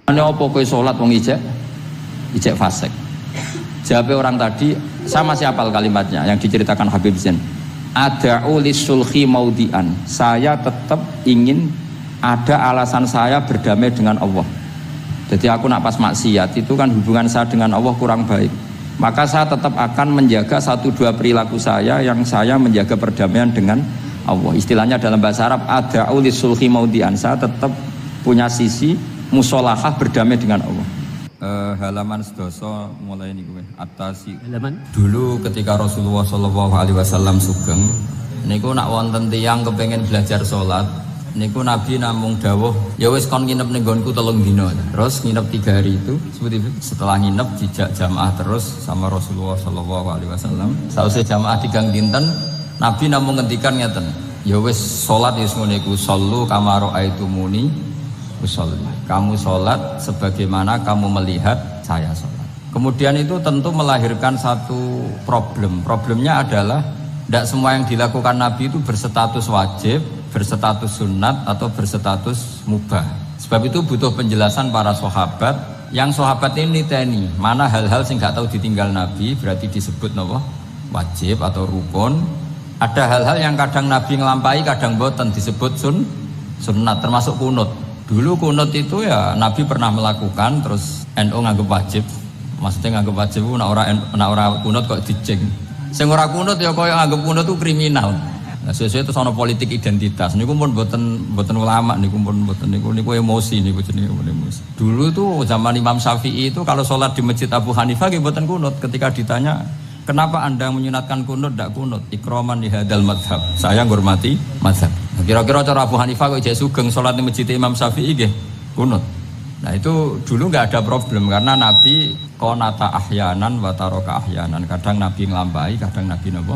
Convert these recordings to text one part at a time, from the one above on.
Ane apa kowe salat wong ijek fasik. Jawab orang tadi, saya masih hafal kalimatnya yang diceritakan Habib Zain. Ada'u lisulhi maudian. Saya tetap ingin ada alasan saya berdamai dengan Allah. Jadi aku nak pas maksiat itu kan hubungan saya dengan Allah kurang baik. Maka saya tetap akan menjaga 1-2 perilaku saya yang saya menjaga perdamaian dengan Allah. Istilahnya dalam bahasa Arab ada'u lisulhi maudian. Saya tetap punya sisi musolahah berdamai dengan Allah. Halaman sedoso mulai ini gue atasi halaman dulu ketika Rasulullah SAW sugeng niku nak wonten tiyang kepengen belajar sholat niku Nabi namung dawuh ya wis kon nginep ning nggonku 3 dina terus nginep 3 hari itu setelah nginep dijak jamaah terus sama Rasulullah SAW sausé jamaah 3 dinten Nabi namung ngendikan ngeten ya wis sholat wis ngene iku sallu kama raaitumuni usolli. Kamu sholat sebagaimana kamu melihat saya sholat. Kemudian itu tentu melahirkan satu problem. Problemnya adalah tidak semua yang dilakukan Nabi itu berstatus wajib, berstatus sunat atau berstatus mubah. Sebab itu butuh penjelasan para sahabat. Yang sahabat ini niteni mana hal-hal yang nggak tahu ditinggal Nabi berarti disebut nopo wajib atau rukun. Ada hal-hal yang kadang Nabi ngelampai, kadang boten disebut sunat termasuk kunut. Dulu kunut itu ya Nabi pernah melakukan terus NU nganggep wajib. Maksudnya nganggep wajib itu nak ora kunut kok diceng. Sing ora kunut ya koyo nganggep kunut itu kriminal. Nah, sesuai itu sono politik identitas. Niku pun boten ulama niku pun boten niku emosi niku jenenge emosi. Dulu tuh zaman Imam Syafi'i itu kalau sholat di Masjid Abu Hanifah nggih boten kunut. Ketika ditanya, "Kenapa Anda menyunatkan kunut ndak kunut?" Ikraman li hadzal madhab. Saya menghormati mazhab. Kira-kira cara Abu Hanifah kok ijek sugeng sholat di Masjid Imam Syafi'i nggih kunut. Nah itu dulu nggak ada problem karena Nabi qonata ahyanan wa taraka ahyanan. Kadang Nabi nglampahi, kadang Nabi napa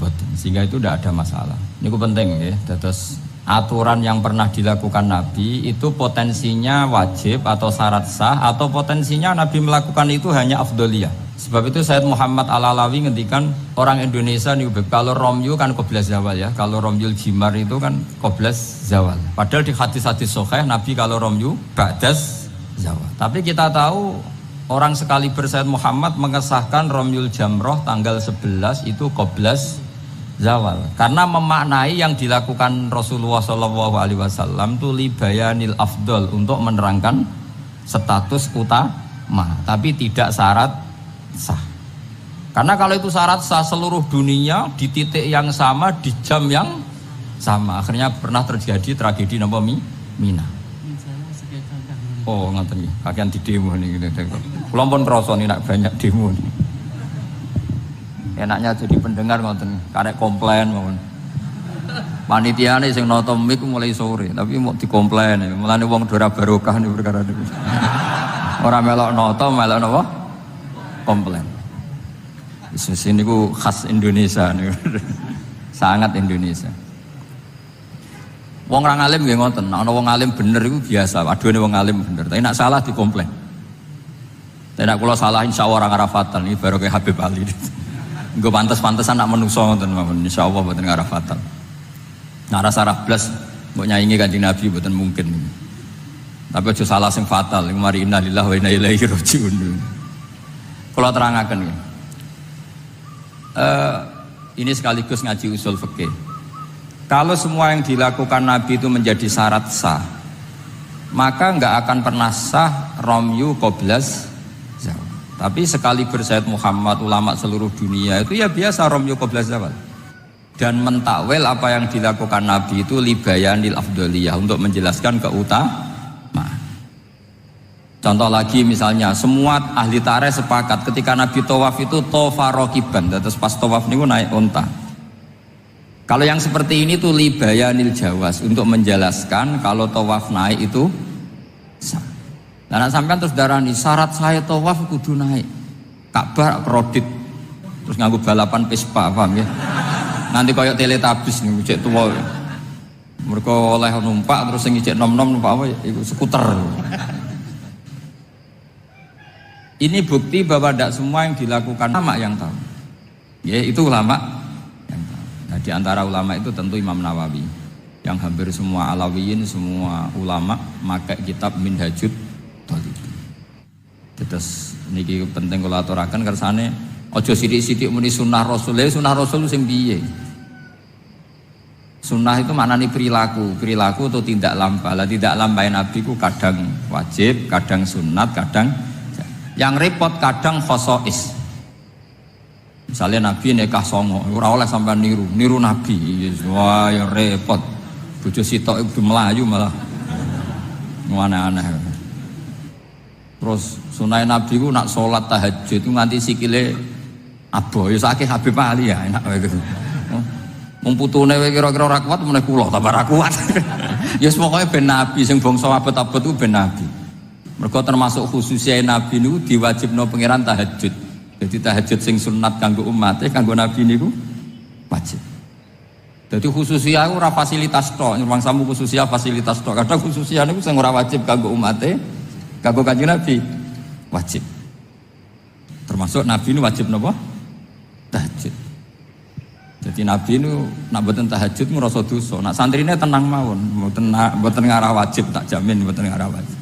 boten. Sehingga itu tidak ada masalah. Niku penting ya. Terus aturan yang pernah dilakukan Nabi itu potensinya wajib atau syarat sah atau potensinya Nabi melakukan itu hanya afdholiyah. Sebab itu Sayyid Muhammad Al-Alawi ngendikan orang Indonesia nih kalau romyu kan qoblas zawal ya. Kalau romyul jimar itu kan qoblas zawal. Padahal di hadis-hadis sahih Nabi kalau romyu ba'das zawal. Tapi kita tahu orang sekaliber Sayyid Muhammad mengesahkan romyul jamroh tanggal 11 itu qoblas zawal. Karena memaknai yang dilakukan Rasulullah SAW itu libayanil afdol untuk menerangkan status utama, tapi tidak syarat sah. Karena kalau itu syarat sah seluruh dunia di titik yang sama di jam yang sama, akhirnya pernah terjadi tragedi napa Mina. Oh ngoten nggih, kakean di demo niki. Kula pun krasa nek banyak demo niki. Enaknya jadi pendengar ngoten, karek komplain mawon. Panitiane sing nata mik mulai sore, tapi mau dikomplain. Mulane wong ora barokah niku perkara niku. Ora melok nata, melok napa? Komplain. Ini ku khas Indonesia nih, sangat Indonesia. Wong orang alim nggih ngoten, ana wong alim bener itu biasa, aduhane wong alim bener. Tapi nak salah dikomplain. Tapi nak kula salah insyaallah ora ngarafatan iki baru kayak Habib Ali. Engko pantes-pantesan nak menungso ngoten mawon insyaallah mboten ngarafatan. Nak rasa blas mbok nyaingi Kanjeng Nabi mboten mungkin. Tapi aja salah sing fatal, mari innalillahi wa inna ilaihi rajiun. Kalau terangkan ini sekaligus ngaji usul fikih. Kalau semua yang dilakukan Nabi itu menjadi syarat sah, maka nggak akan pernah sah romyu qoblas zawal. Tapi sekaliber Sayyid Muhammad ulama seluruh dunia itu ya biasa romyu qoblas zawal. Dan mentakwil apa yang dilakukan Nabi itu libayanil afdholiyah untuk menjelaskan keutamaan. Contoh lagi misalnya semua ahli tarikh sepakat ketika Nabi tawaf itu tofa rokiban, terus pas tawaf niku naik unta. Kalau yang seperti ini tuh libayanil jawas untuk menjelaskan kalau tawaf naik itu sah. Nah sampean terus darani syarat saya tawaf kudu naik. Ka'bah kredit terus nganggo balapan Vespa, paham ya? Nanti koyok teletabis niku cek tuwa. Mergo oleh numpak terus sing cek nom-nom numpak apa iku skuter. Ini bukti bahwa tidak semua yang dilakukan ulama yang tahu. Ya itu ulama yang tahu. Nah, di antara ulama itu tentu Imam Nawawi. Yang hampir semua alawiyin, semua ulama pakai kitab Minhajud Terus niki penting kula aturaken kersane aja sithik-sithik muni sunah Rasul. Sunah Rasul sing piye? Sunnah itu maknanya perilaku atau tidak lampah. Lah tidak lampah Nabi ku kadang wajib, kadang sunat, kadang yang repot kadang khosois. Misalnya Nabi nikah songo, ora oleh sampai niru Nabi. Wah, yang repot. Bojo sitok itu melayu malah aneh-aneh. Terus sunai Nabi ku nak sholat tahajud itu nganti sikile aboh ya sakit Habib Ali ya enak wae gitu. Mumputune wae kira-kira ora kuat meneh kula tambah ora kuat. Ya pokoke ben Nabi sing bangsa abot-abot ku ben Nabi. Mergo termasuk khususnya Nabi niku diwajibno pangeran tahajud. Jadi tahajud sing sunat kanggo umate kanggo Nabi niku wajib. Jadi khususnya ora fasilitas tok, nyuwang samu khususnya fasilitas tok. Kadang khususnya niku sing ora wajib kanggo umate kanggo Kanjeng Nabi wajib. Termasuk Nabi ini wajib napa? Tahajud. Jadi Nabi ini nak mboten tahajud ngrasa dosa. Nak santrine tenang mawon, mboten ngarah wajib tak jamin mboten ngarah wajib.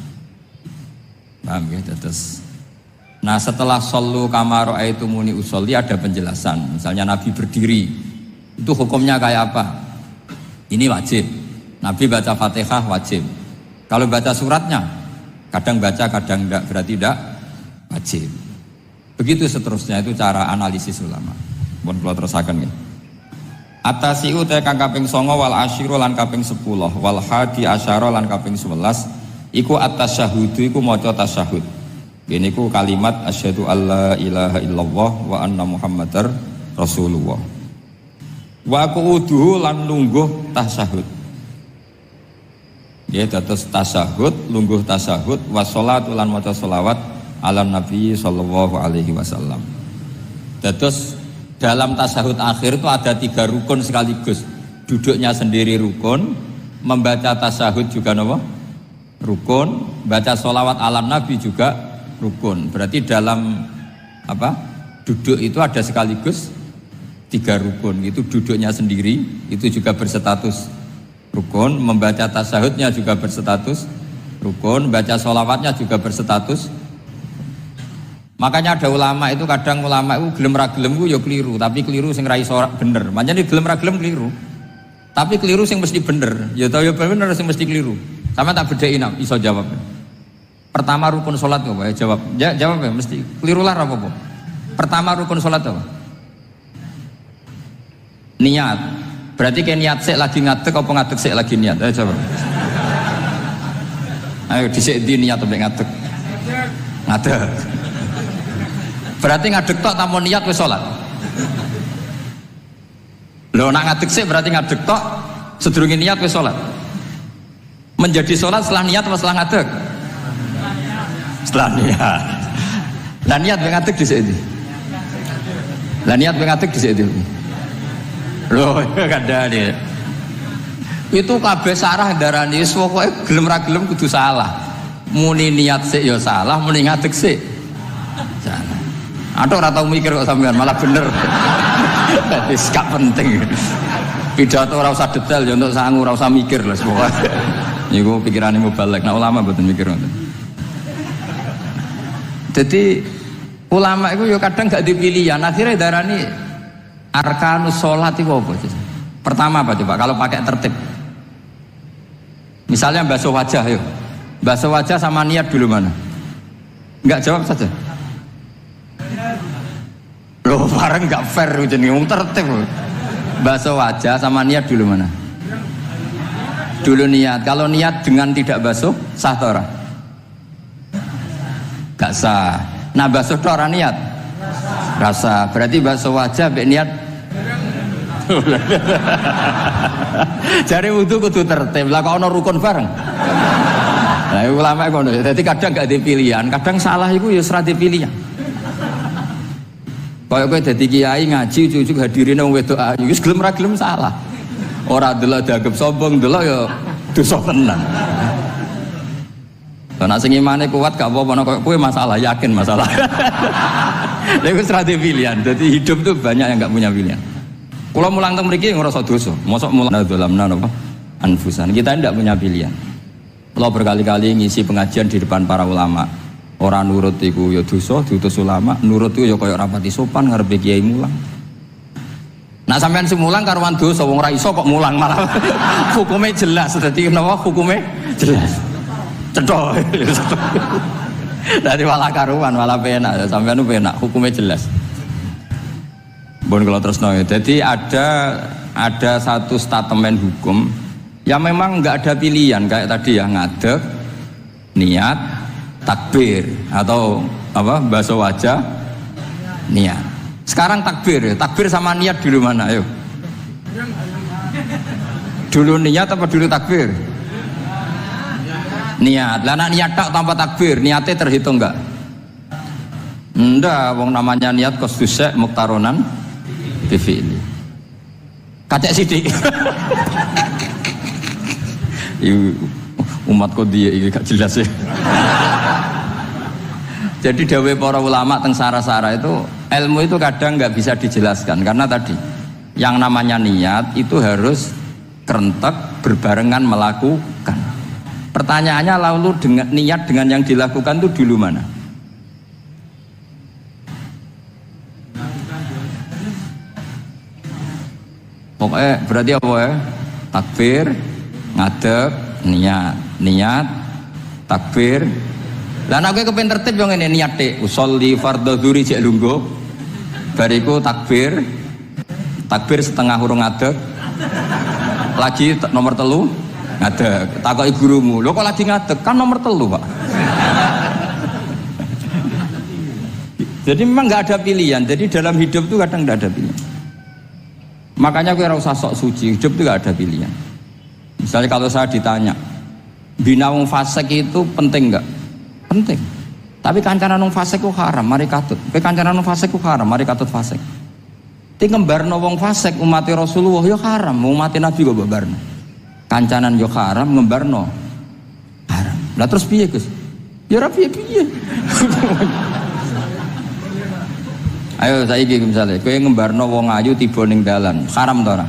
Paham ya? Terus nah setelah sallu kama ra'aitumuni usolli ada penjelasan. Misalnya Nabi berdiri, itu hukumnya kayak apa? Ini wajib. Nabi baca Fatihah wajib. Kalau baca suratnya kadang baca kadang enggak, berarti tidak wajib. Begitu seterusnya, itu cara analisis ulama. Mohon kula terusaken nggih. Atasiu te kang kaping 9 wal asyiru lan kaping 10 wal hadi asyara lan kaping 11 iku at-tasyahhudu iku maca tasyahud. Ini ku kalimat asyhadu alla ilaha illallah wa anna muhammadar rasulullah. Wa qu'uduhu lan lungguh tasyahud. Ya dados tasyahud, lungguh tasyahud wa sholatu lan maca sholawat ala nabi sallallahu alaihi wasallam. Dados dalam tasyahud akhir itu ada 3 rukun sekaligus. Duduknya sendiri rukun, membaca tasyahud juga apa? Rukun, baca sholawat ala nabi juga rukun. Berarti dalam apa? Duduk itu ada sekaligus 3 rukun. Itu duduknya sendiri itu juga berstatus rukun, membaca tasyahudnya juga berstatus rukun, baca sholawatnya juga berstatus. Makanya ada ulama itu kadang ulama itu gelem ra gelem ku ya keliru, tapi keliru sing ra iso bener. Makanya gelem ra gelem keliru. Tapi keliru sing mesti bener. Ya tau ya bener sing mesti keliru. Sama tak bedain iso jawab. Pertama rukun salat apa ya jawab. Ya jawab ya mesti keliru lah apa-apa. Pertama rukun salat apa? Niat. Berarti kayak niat sik lagi ngadeg apa ngadeg sik lagi niat? Ayo jawab. Ayo dhisik di niat sampai ngadeg. Ngadeg. Berarti ngadeg tok tanpa niat wis salat. Lho nak ngadeg sik berarti ngadeg tok sedurunge niat wis salat. Menjadi salat setelah niat atau setelah ngadeg? Setelah niat. Lah niat ngadeg dhisik ndi? Lah niat ngadeg dhisik ndi? Loh, kadane. Itu kabeh sarah darani wis pokoke gelem ra gelem kudu salah. Muni niat sik ya salah, muni ngadeg sik salah. Aduh ora tau mikir kok sampean malah bener. Dadi gak penting. Pidato ora usah detail ya untuk sangu ora usah mikir lho pokoke. Niku pikirane mubalek. Nah ulama mboten mikir ngoten. Jadi ulama itu ya kadang gak dipilihan. Akhirnya darani arkanus sholat itu apa? Pertama apa coba kalau pakai tertib? Misalnya basuh wajah yuk. Basuh wajah sama niat dulu mana? Enggak jawab saja. Loh bareng enggak fair jadi ngomong tertib. Basuh wajah sama niat dulu mana? Dulu niat. Kalau niat dengan tidak basuh sah atau ora? Enggak sah. Nah basuh itu orang niat? Rasa. Berarti basuh wajah mbek niat. Jare wudu kudu tertib. Lah kok ana rukun bareng. Lah ulama ngono. Dadi kadang gak ada pilihan, kadang salah iku ya ora dipilihan. Kaya kowe dadi kiai ngaji cucuk hadirine wong wedok ayu wis gelem ra gelem salah. Ora delok dianggap sombong, delok ya dosa tenan. Nek sing imane kuat gak apa-apa nek kowe masalah, yakin masalah. Lha wis ra pilihan. Dadi hidup tuh banyak yang gak punya pilihan. Kalau mulang teng mriki ngrasa dosa, mosok mulang dalamna napa? Anfusan. Kita tidak punya pilihan. Kalau berkali-kali ngisi pengajian di depan para ulama. Orang nurut iku ya dosa, diutus ulama. Nurut iku ya kaya rapati sopan ngarepe kiai mulang. Nah sampean semulang karuan dosa wong ora iso kok mulang malah hukumnya jelas. Dadi napa hukumnya jelas. Cedok. Dadi malah karuan malah penak. Sampean nu penak, hukumnya jelas. Bon kalau terus no. Jadi ada satu statement hukum yang memang nggak ada pilihan kayak tadi ya ngadeg, niat, takbir atau apa bahasa wajah, niat. Sekarang takbir, takbir sama niat dulu mana? Ayo. Dulu niat apa dulu takbir? Niat. Lah niat tak tanpa takbir, niatnya terhitung enggak? Enggak, wong namanya niat kosdusek muktaronan bifili. Kacek sidik. Umat kok dia ini gak jelas ya. Jadi dawuh para ulama teng sara-sara itu ilmu itu kadang nggak bisa dijelaskan karena tadi yang namanya niat itu harus kerentek berbarengan melakukan. Pertanyaannya lalu dengan niat dengan yang dilakukan itu dulu mana? Pokoknya berarti apa ya? Takbir, ngadeg, niat, takbir. Lah nek kowe kepen tertib yo ngene niat tek usolli fardhu dzuri jek lungguh. Bariku takbir setengah hurung ngadeg. Lagi nomor 3 ngadeg. Takoki gurumu, "Lho kok lagi ngadeg? Kan nomor 3, Pak." Jadi memang nggak ada pilihan. Jadi dalam hidup itu kadang nggak ada pilihan. Makanya kowe ora usah sok suci, hidup itu nggak ada pilihan. Misalnya kalau saya ditanya, bina wong fasik itu penting nggak? Penting. Tapi kancanan wong fasik ku haram, mari katut. Kowe kancanan wong fasik ku haram, mari katut fasik. Ti ngembarno wong fasik umat Rasulullah ya haram, umat Nabi kok mbarno. Kancanan yo haram, ngembarno haram. Lah terus piye, Gus? Ya ora piye-piye. Ayo saiki misale kowe ngembarno wong ayu tiba ning dalan, haram ta ora?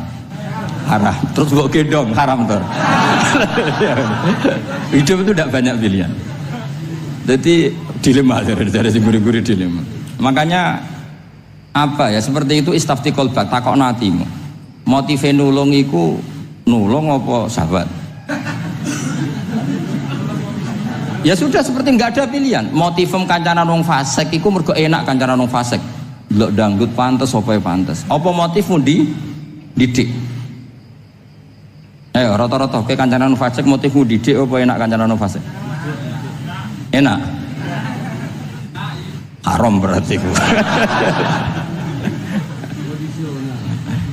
Haram. Terus mbok gendong, haram ta? Hidup itu tidak banyak pilihan. Jadi dilema dari guri-guri dilema. Makanya apa ya seperti itu istafti kolbak takokno atimu. Motive nulung iku nulung apa sahabat? Ya sudah seperti nggak ada pilihan. Motivem kancanan wong fasik iku mergo enak kancanan wong fasik. Delok dangdut pantes apa pantes. Apa motifmu didik? Ayo rata-rata ke kancanan wong fasik motifmu didik apa enak kancanan wong fasik? Enak. Haram berarti.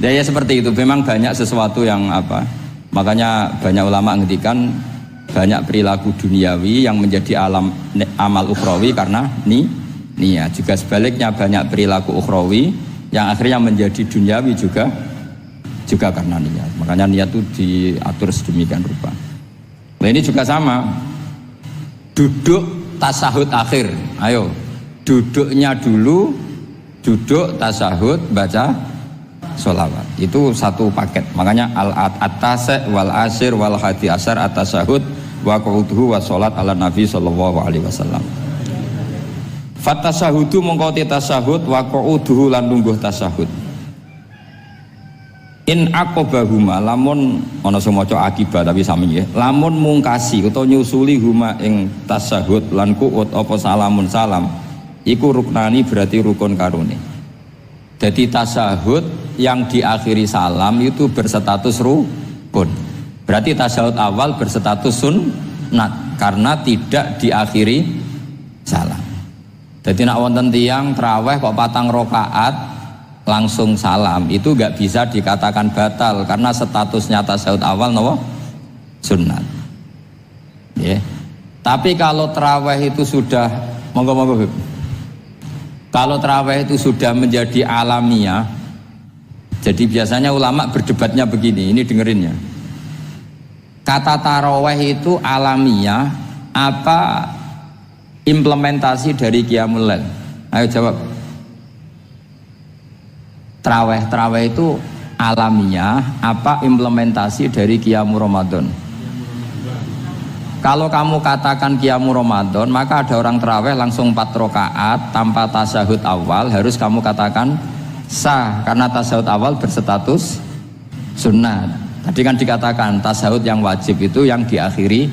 Ya seperti itu. Memang banyak sesuatu yang apa? Makanya banyak ulama ngendikan banyak perilaku duniawi yang menjadi amal ukhrawi karena niat. Juga sebaliknya banyak perilaku ukhrawi yang akhirnya menjadi duniawi juga karena niat. Makanya niat itu diatur sedemikian rupa. Nah ini juga sama. Duduk tasahud akhir, ayo duduknya dulu, duduk tasahud baca sholawat itu satu paket. Makanya al-atasek wal asir wal hadi asar at-tasahud wa qu'uduhu wa sholat ala nabi sallallahu alaihi wasallam. Fatasahudu mongkoti tasahud wa qu'uduhu lan lungguh tasahud. In aqobahuma lamun ana sing maca akibat tapi sami ya. Lamun mungkasi utawa nyusuli huma ing tasahud lan qu'ud apa salamun salam iku ruknani berarti rukun karone. Jadi tasahud yang diakhiri salam itu berstatus rukun. Berarti tasahud awal berstatus sunnat karena tidak diakhiri salam. Jadi nak wonten tiyang traweh kok 4 rakaat langsung salam itu nggak bisa dikatakan batal karena statusnya tasawuf awal nopo sunnat. Yeah. Tapi kalau terawih itu sudah monggo kalau terawih itu sudah menjadi alamiah, jadi biasanya ulama berdebatnya begini, ini dengerinnya. Kata tarawih itu alamiah apa implementasi dari Qiyamul Lail? Ayo jawab. Terawih itu alamiah apa implementasi dari Qiyamul Ramadan? Kalau kamu katakan Qiyamu Ramadan, maka ada orang terawih langsung 4 rakaat tanpa tasyahud awal, harus kamu katakan sah karena tasyahud awal berstatus sunnah. Tadi kan dikatakan tasyahud yang wajib itu yang diakhiri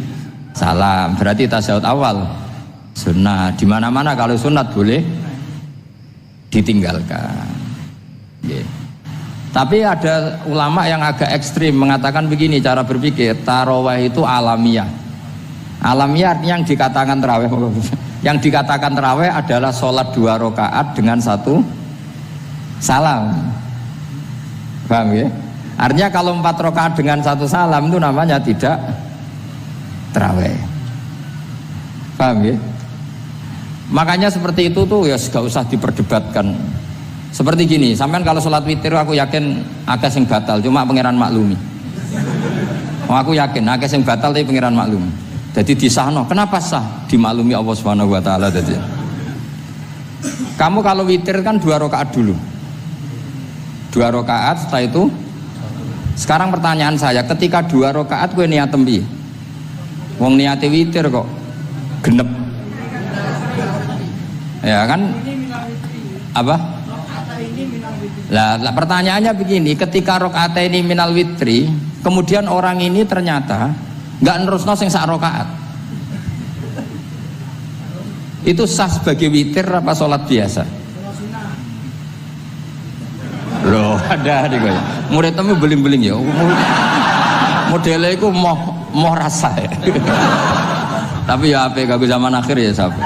salam, berarti tasyahud awal sunnah. Di mana-mana kalau sunat boleh ditinggalkan. Yeah. Tapi ada ulama yang agak ekstrim mengatakan begini cara berpikir, tarawih itu alamiah. Alamiah artinya yang dikatakan tarawih, yang dikatakan tarawih adalah sholat 2 rakaat dengan 1 salam. Paham ya? Artinya kalau 4 rakaat dengan 1 salam itu namanya tidak tarawih. Paham ya? Makanya seperti itu tuh ya gak usah diperdebatkan. Seperti gini, sampean kalau sholat witir aku yakin akeh sing batal, cuma pangeran maklumi. Aku yakin akeh sing batal tapi pangeran maklumi. Jadi disahno, kenapa sah? Dimaklumi Allah Subhanahu wa taala tadi. Kamu kalau witir kan 2 rakaat dulu. 2 rakaat setelah itu. Sekarang pertanyaan saya, ketika 2 rakaat kowe niat tembi. Wong niate witir kok genep. Ya kan? Apa? Lah pertanyaannya begini, ketika rakaat ini minal witri, kemudian orang ini ternyata nggak nerusno sing sak rakaat, itu sah sebagai witir apa sholat biasa? Loh ada nih kaya murid temu beling-beling ya, modelnya itu mau rasa ya. Tapi ya apa gak zaman akhir ya sahabat.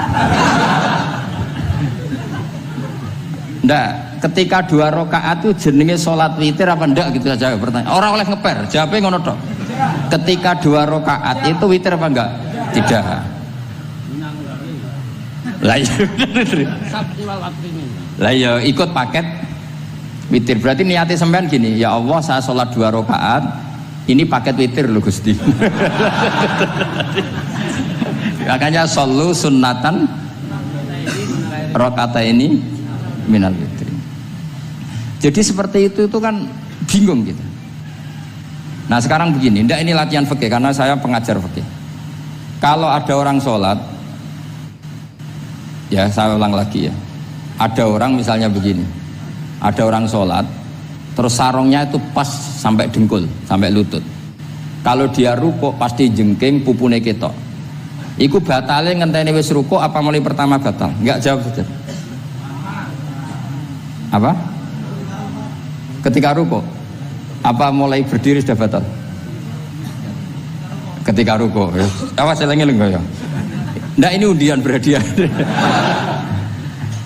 Ndak, ketika 2 rakaat itu jenenge sholat witir apa ndak gitu saja pertanyaan. Orang oleh ngeper, jawabnya ngono tok. Ketika 2 rakaat itu witir apa enggak? Tidak. Lah ya ikut paket witir. Berarti niatnya sampean gini, ya Allah saya sholat 2 rakaat, ini paket witir loh Gusti. Makanya shollu sunnatan rakaat ini minal witir. Jadi seperti itu kan bingung gitu. Nah sekarang begini, ndak ini latihan fikih karena saya pengajar fikih. Kalau ada orang sholat, ya saya ulang lagi ya. Ada orang misalnya begini, ada orang sholat, terus sarungnya itu pas sampai dengkul, sampai lutut. Kalau dia rukuk pasti jengking pupune ketok. Iku batale ngenteni wis rukuk apa mulai pertama batal? Enggak, jawab saja. Apa? Ketika rukuk apa mulai berdiri sudah batal? Ketika rukuk ya. Awas eling-eling ya. Nah ini undian berhadiah.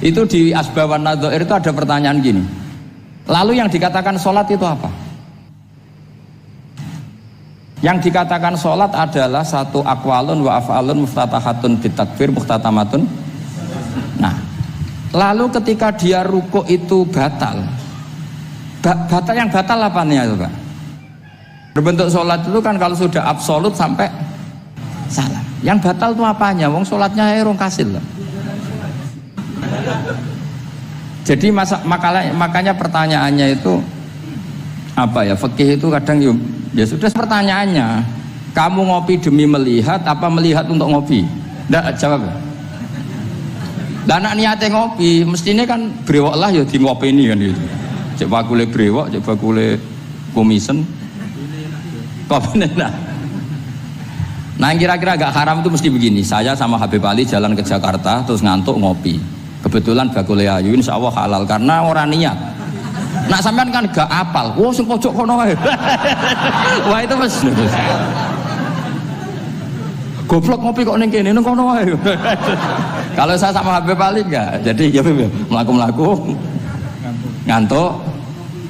Itu di Asbawan Nadhair itu ada pertanyaan gini. Lalu yang dikatakan sholat itu apa? Yang dikatakan sholat adalah satu aqwalun wa af'alun muftatahatun bitakbir muhtatamatun. Nah, lalu ketika dia rukuk itu batal. Batal yang batal apanya itu Pak? Berbentuk sholat itu kan kalau sudah absolut sampai salam. Yang batal itu apanya? Wong sholatnya erong kasil lah. Jadi makanya pertanyaannya itu apa ya? Fikih itu kadang ya sudah pertanyaannya. Kamu ngopi demi melihat apa melihat untuk ngopi? Nggak jawab. Dan anak niatnya ngopi, mestinya kan brewok lah ya di ngopi ini kan gitu. Cek bakule brewok, cek bakule komisen. Kopi nah kira-kira agak haram itu mesti begini. Saya sama Habib Ali jalan ke Jakarta terus ngantuk ngopi. Kebetulan bakule ayu insya Allah halal karena orang niat. Nak sampean kan gak apal. Wah sing pojok kono wae. Wah itu Mas. Goblok ngopi kok ning kene ning kono wae. Kalau saya sama Habib Ali enggak. Jadi ya mlaku-mlaku ngantuk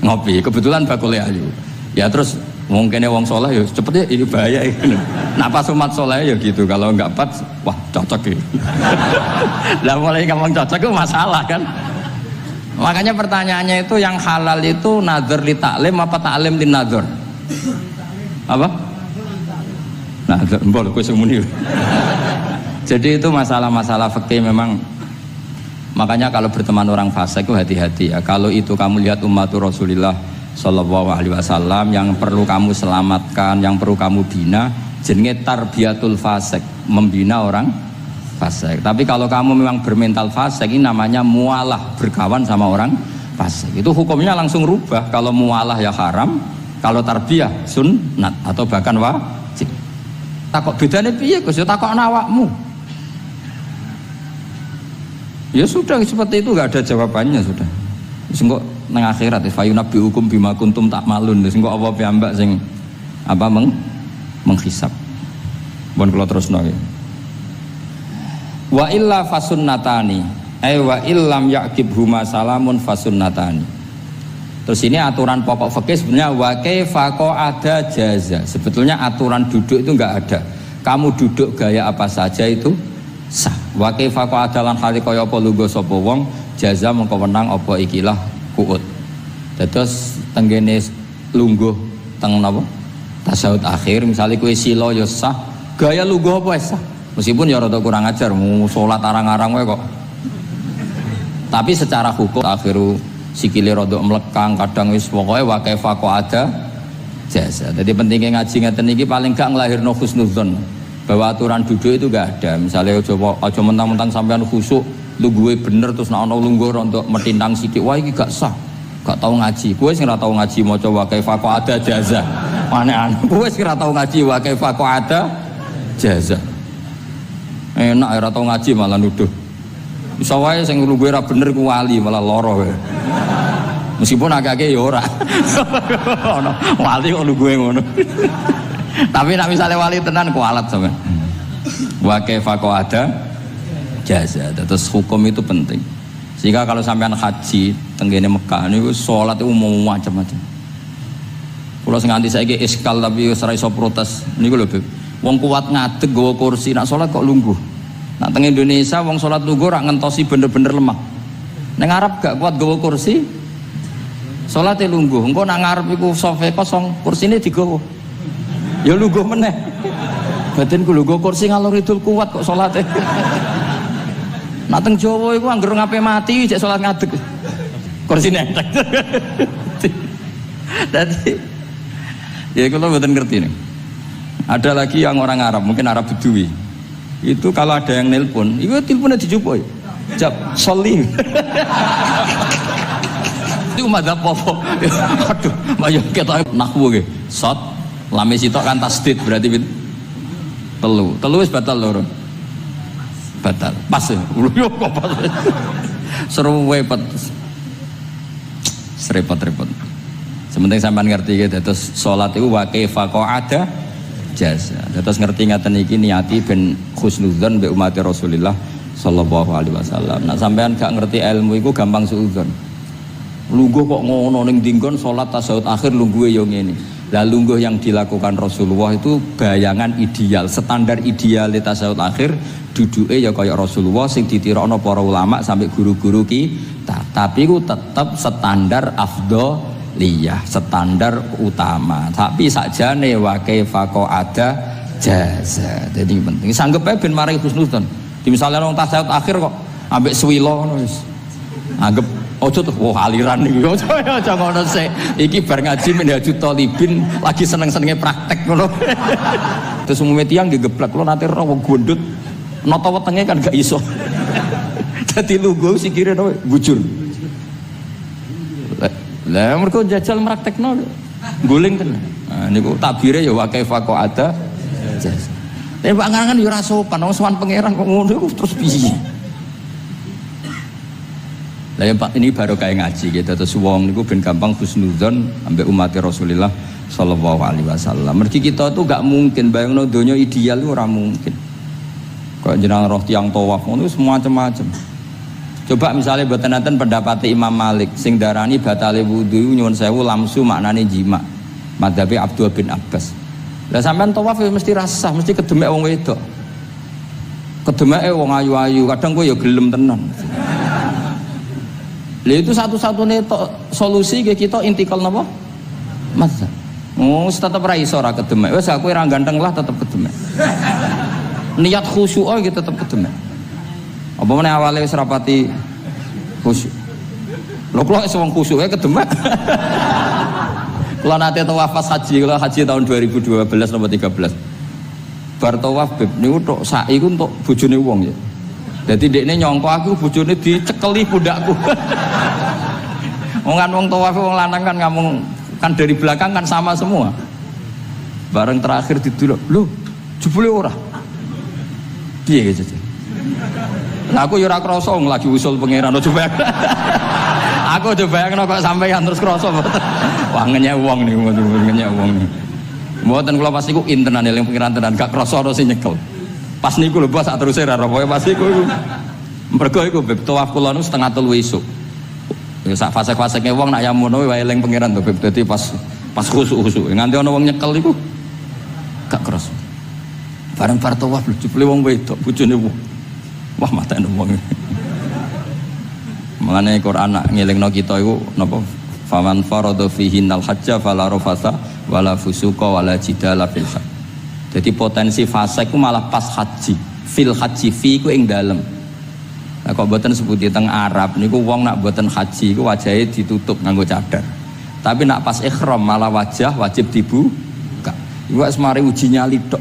ngopi. Kebetulan bakule ayu. Ya terus mungkin wong soleh ya cepet ya ini bahaya ini. Nah pas umat soleh ya gitu, kalau enggak pas wah cocok ya. Lah mulai ngomong cocok itu masalah kan. Makanya pertanyaannya itu yang halal itu nazar li taklim apa taklim li nazar? Apa? Nazar mbol kowe sing muni. Jadi itu masalah-masalah fikih memang. Makanya kalau berteman orang fasik itu hati-hati ya. Kalau itu kamu lihat ummatur Rasulillah Sallallahu Alaihi Wasallam yang perlu kamu selamatkan, yang perlu kamu bina, jenenge tarbiyatul fasik, membina orang fasik. Tapi kalau kamu memang bermental fasik, ini namanya mualah, berkawan sama orang fasik. Itu hukumnya langsung rubah. Kalau mualah ya haram, kalau tarbiyah sunnat atau bahkan wajib. Takok bedane piye Gus? Ya takok awakmu. Ya sudah seperti itu, enggak ada jawabannya sudah. Wis engko nang akhirat fa yunabbi hukum bima kuntum takmalun. Wis engko apa piyambak sing apa menghisab. Bon kula terusno ya. Wa illa fasunnatani. Wa illam yaqibhuma salamun fasunnatani. Terus ini aturan pokok fikih sebenarnya wa kaifa qa'ada jaza. Sebetulnya aturan duduk itu enggak ada. Kamu duduk gaya apa saja itu sah. Wa kaifa qa'ada lan hale kaya apa lungguh sapa wong jaza mengko wenang apa ikilah qu'ud. Terus tenggene lungguh teng napa? Tasyahud akhir misalnya kowe sila ya sah. Gaya lungguh apa sah? Meskipun ya rada kurang ajar, mau salat arang-arang wae kok. Tapi secara hukum akhiru sikile rada mlekang, kadang wis pokoke wa kaifa qa'ada jasa. Jadi pentingnya ngaji ngeten iki paling gak nglahirno husnudzon bahwa aturan duduk itu gak ada. Misalnya aja mentang-mentang sampean khusuk lungguhe bener terus nek ana lungguh untuk metintang sithik, wah iki gak sah. Gak tau ngaji. Kowe sing ora tau ngaji maca wa kaifa qa'ada jaza. Aneh-aneh. Kowe sing ora tau ngaji wa kaifa qa'ada jaza. Enak ora tau ngaji malah nuduh. Bisa wae sing lungguhe ora bener ku wali malah lara wae. Meskipun agak-agak ya ora. Ono wali kok lungguhe ngono. Tapi nek misale wali tenan kualat sampean. Wa kaifa qa'ada jaza. Terus hukum itu penting. Sehingga kalau sampean haji tenggene Mekah niku salat itu umum macam-macam. Kula sing nganti saiki iskal tapi wis ora iso protes niku lho, Beb. Wong kuat ngadeg nggawa kursi nak salat kok lungguh. Nak teng Indonesia wong salat lungguh rak ngentosi bener-bener lemah. Ning Arab gak kuat nggawa kursi. Salate lungguh. Engko nak ngarep iku sofa kosong, kursine digawa. Ya lungguh meneh. Batinku lungguh kursi ngalor idul kuat kok salate. Nak teng Jawa iku anggere ngape mati cek salat ngadeg. Kursine entek. Dadi ya kalau mboten ngerti nih. Ada lagi yang orang Arab, mungkin Arab Bedui. Itu kalau ada yang nelpon, itu teleponnya dijupuk. Jap, soli. Itu madhab apa? Aduh, mayo kita nahwu nggih. Sot, lame sitok kan tasdid berarti telu wis batal lho. Batal. Pas ya. Yo kok pas. Seru repot. Serepot-repot. Sementing sampean ngerti gitu, terus sholat itu wa kaifa qa'ada jasa. Terus ngerti ngaten iki niati ben husnudzon mbek umat Rasulullah sallallahu alaihi wasallam. Nah sampean gak ngerti ilmu iku gampang suudzon. Lungguh kok ngono ning dinggon salat tasyahud akhir lungguhe yo ngene. Lah lungguh yang dilakukan Rasulullah itu bayangan ideal, standar ideal tasyahud akhir duduke ya kaya Rasulullah sing ditirokno para ulama sampai guru-guru kita. Tapi ku tetap standar afdhaliyah, standar utama. Tapi sakjane wa kaifa qa'ada jaza. Jadi penting sanggep ae ben mari husnudzon. Di misalnya wong tasyahud akhir kok ambek swilo ngono wis. Anggap ojo tuh aliran iki. Ojo ngono sik. Iki bar ngaji Minhajut Thalibin lagi seneng-senenge praktek ngono. Terus umume tiyang digeblak kula nate ora wong gondut. Nata wetenge kan gak iso. Dadi lungguh sikire to bujur. Lah mergo jajal praktekno guling tenan. Nah niku tabire ya wa kaifa qa'ada. Tapi panganan ya ora sopan, wong sowan pangeran kok ngono iku terus piye? Lah ya Pak ini baru kayak ngaji gitu terus wong niku ben gampang husnudzon ambek umat Rasulullah sallallahu alaihi wasallam. Mergi kita tuh gak mungkin bayangno donya ideal itu ora mungkin. Kok jenengan roh tiyang tawaf ngono semua macam-macam. Coba misalnya mboten enten pendapat Imam Malik sing darani batale wudu nyuwun sewu lamsu maknane jima. Madzhabe Abdul bin Abbas. Lah sampean tawaf mesti rasah, mesti kedemek wong wedok. Kedemeke wong ayu-ayu, kadang kowe ya gelem tenan. Lah itu satu-satunya solusi kita intikal napa? Madzhab. Oh, tetep ra iso ra kedemek. Wis aku ora ganteng lah tetep kedemek. Niat khusyuk iki tetep kedemek. Apa meneh awale wis rapati khusyuk. Lho kula wis wong khusyuk e kedemek. Kula nate tawaf pas haji, kula haji tahun 2012 nomor 13. bar tawaf beb niku tok sak iku untuk bojone wong ya. Dadi dekne nyangka aku bojone dicekeli pundakku. Wong kan wong tawaf wong lanang kan ngomong kan dari belakang kan sama semua. Bareng terakhir didelok, lho, jebule ora. Piye gitu. Nah aku ya ora krasa lagi usul pangeran coba. Aku coba bayangno kok sampeyan terus krasa mboten. Wah ngenyek wong niku, ngenyek wong niku. Mboten kula pas niku intenan eling pangeran tenan gak krasa ora sing nyekel. Pas niku lho sak terus ora pokoke pas niku. Mergo iku beb tawaf kula nu setengah 3 esuk. Ya sak fase-faseke wong nak yamono wae eling pangeran to beb dadi pas khusuk-khusuk. Nganti ana wong nyekel iku gak krasa. Bareng bar tawaf lho jebule wong wedok bojone wong. Wah matane wong. Mulane Quran nak ngelingno kita iku napa faman farada fihinnal hajja fala rafasa wala fusuqa wala jidala fil hajj. Jadi potensi fasik ku malah pas haji. Fil haji fi ku ing dalem. Lah kok mboten sebuti teng Arab niku wong nak mboten haji iku wajahe ditutup nganggo cadar. Tapi nak pas ihram malah wajah wajib dibuka. Iku wis mari uji nyali tok.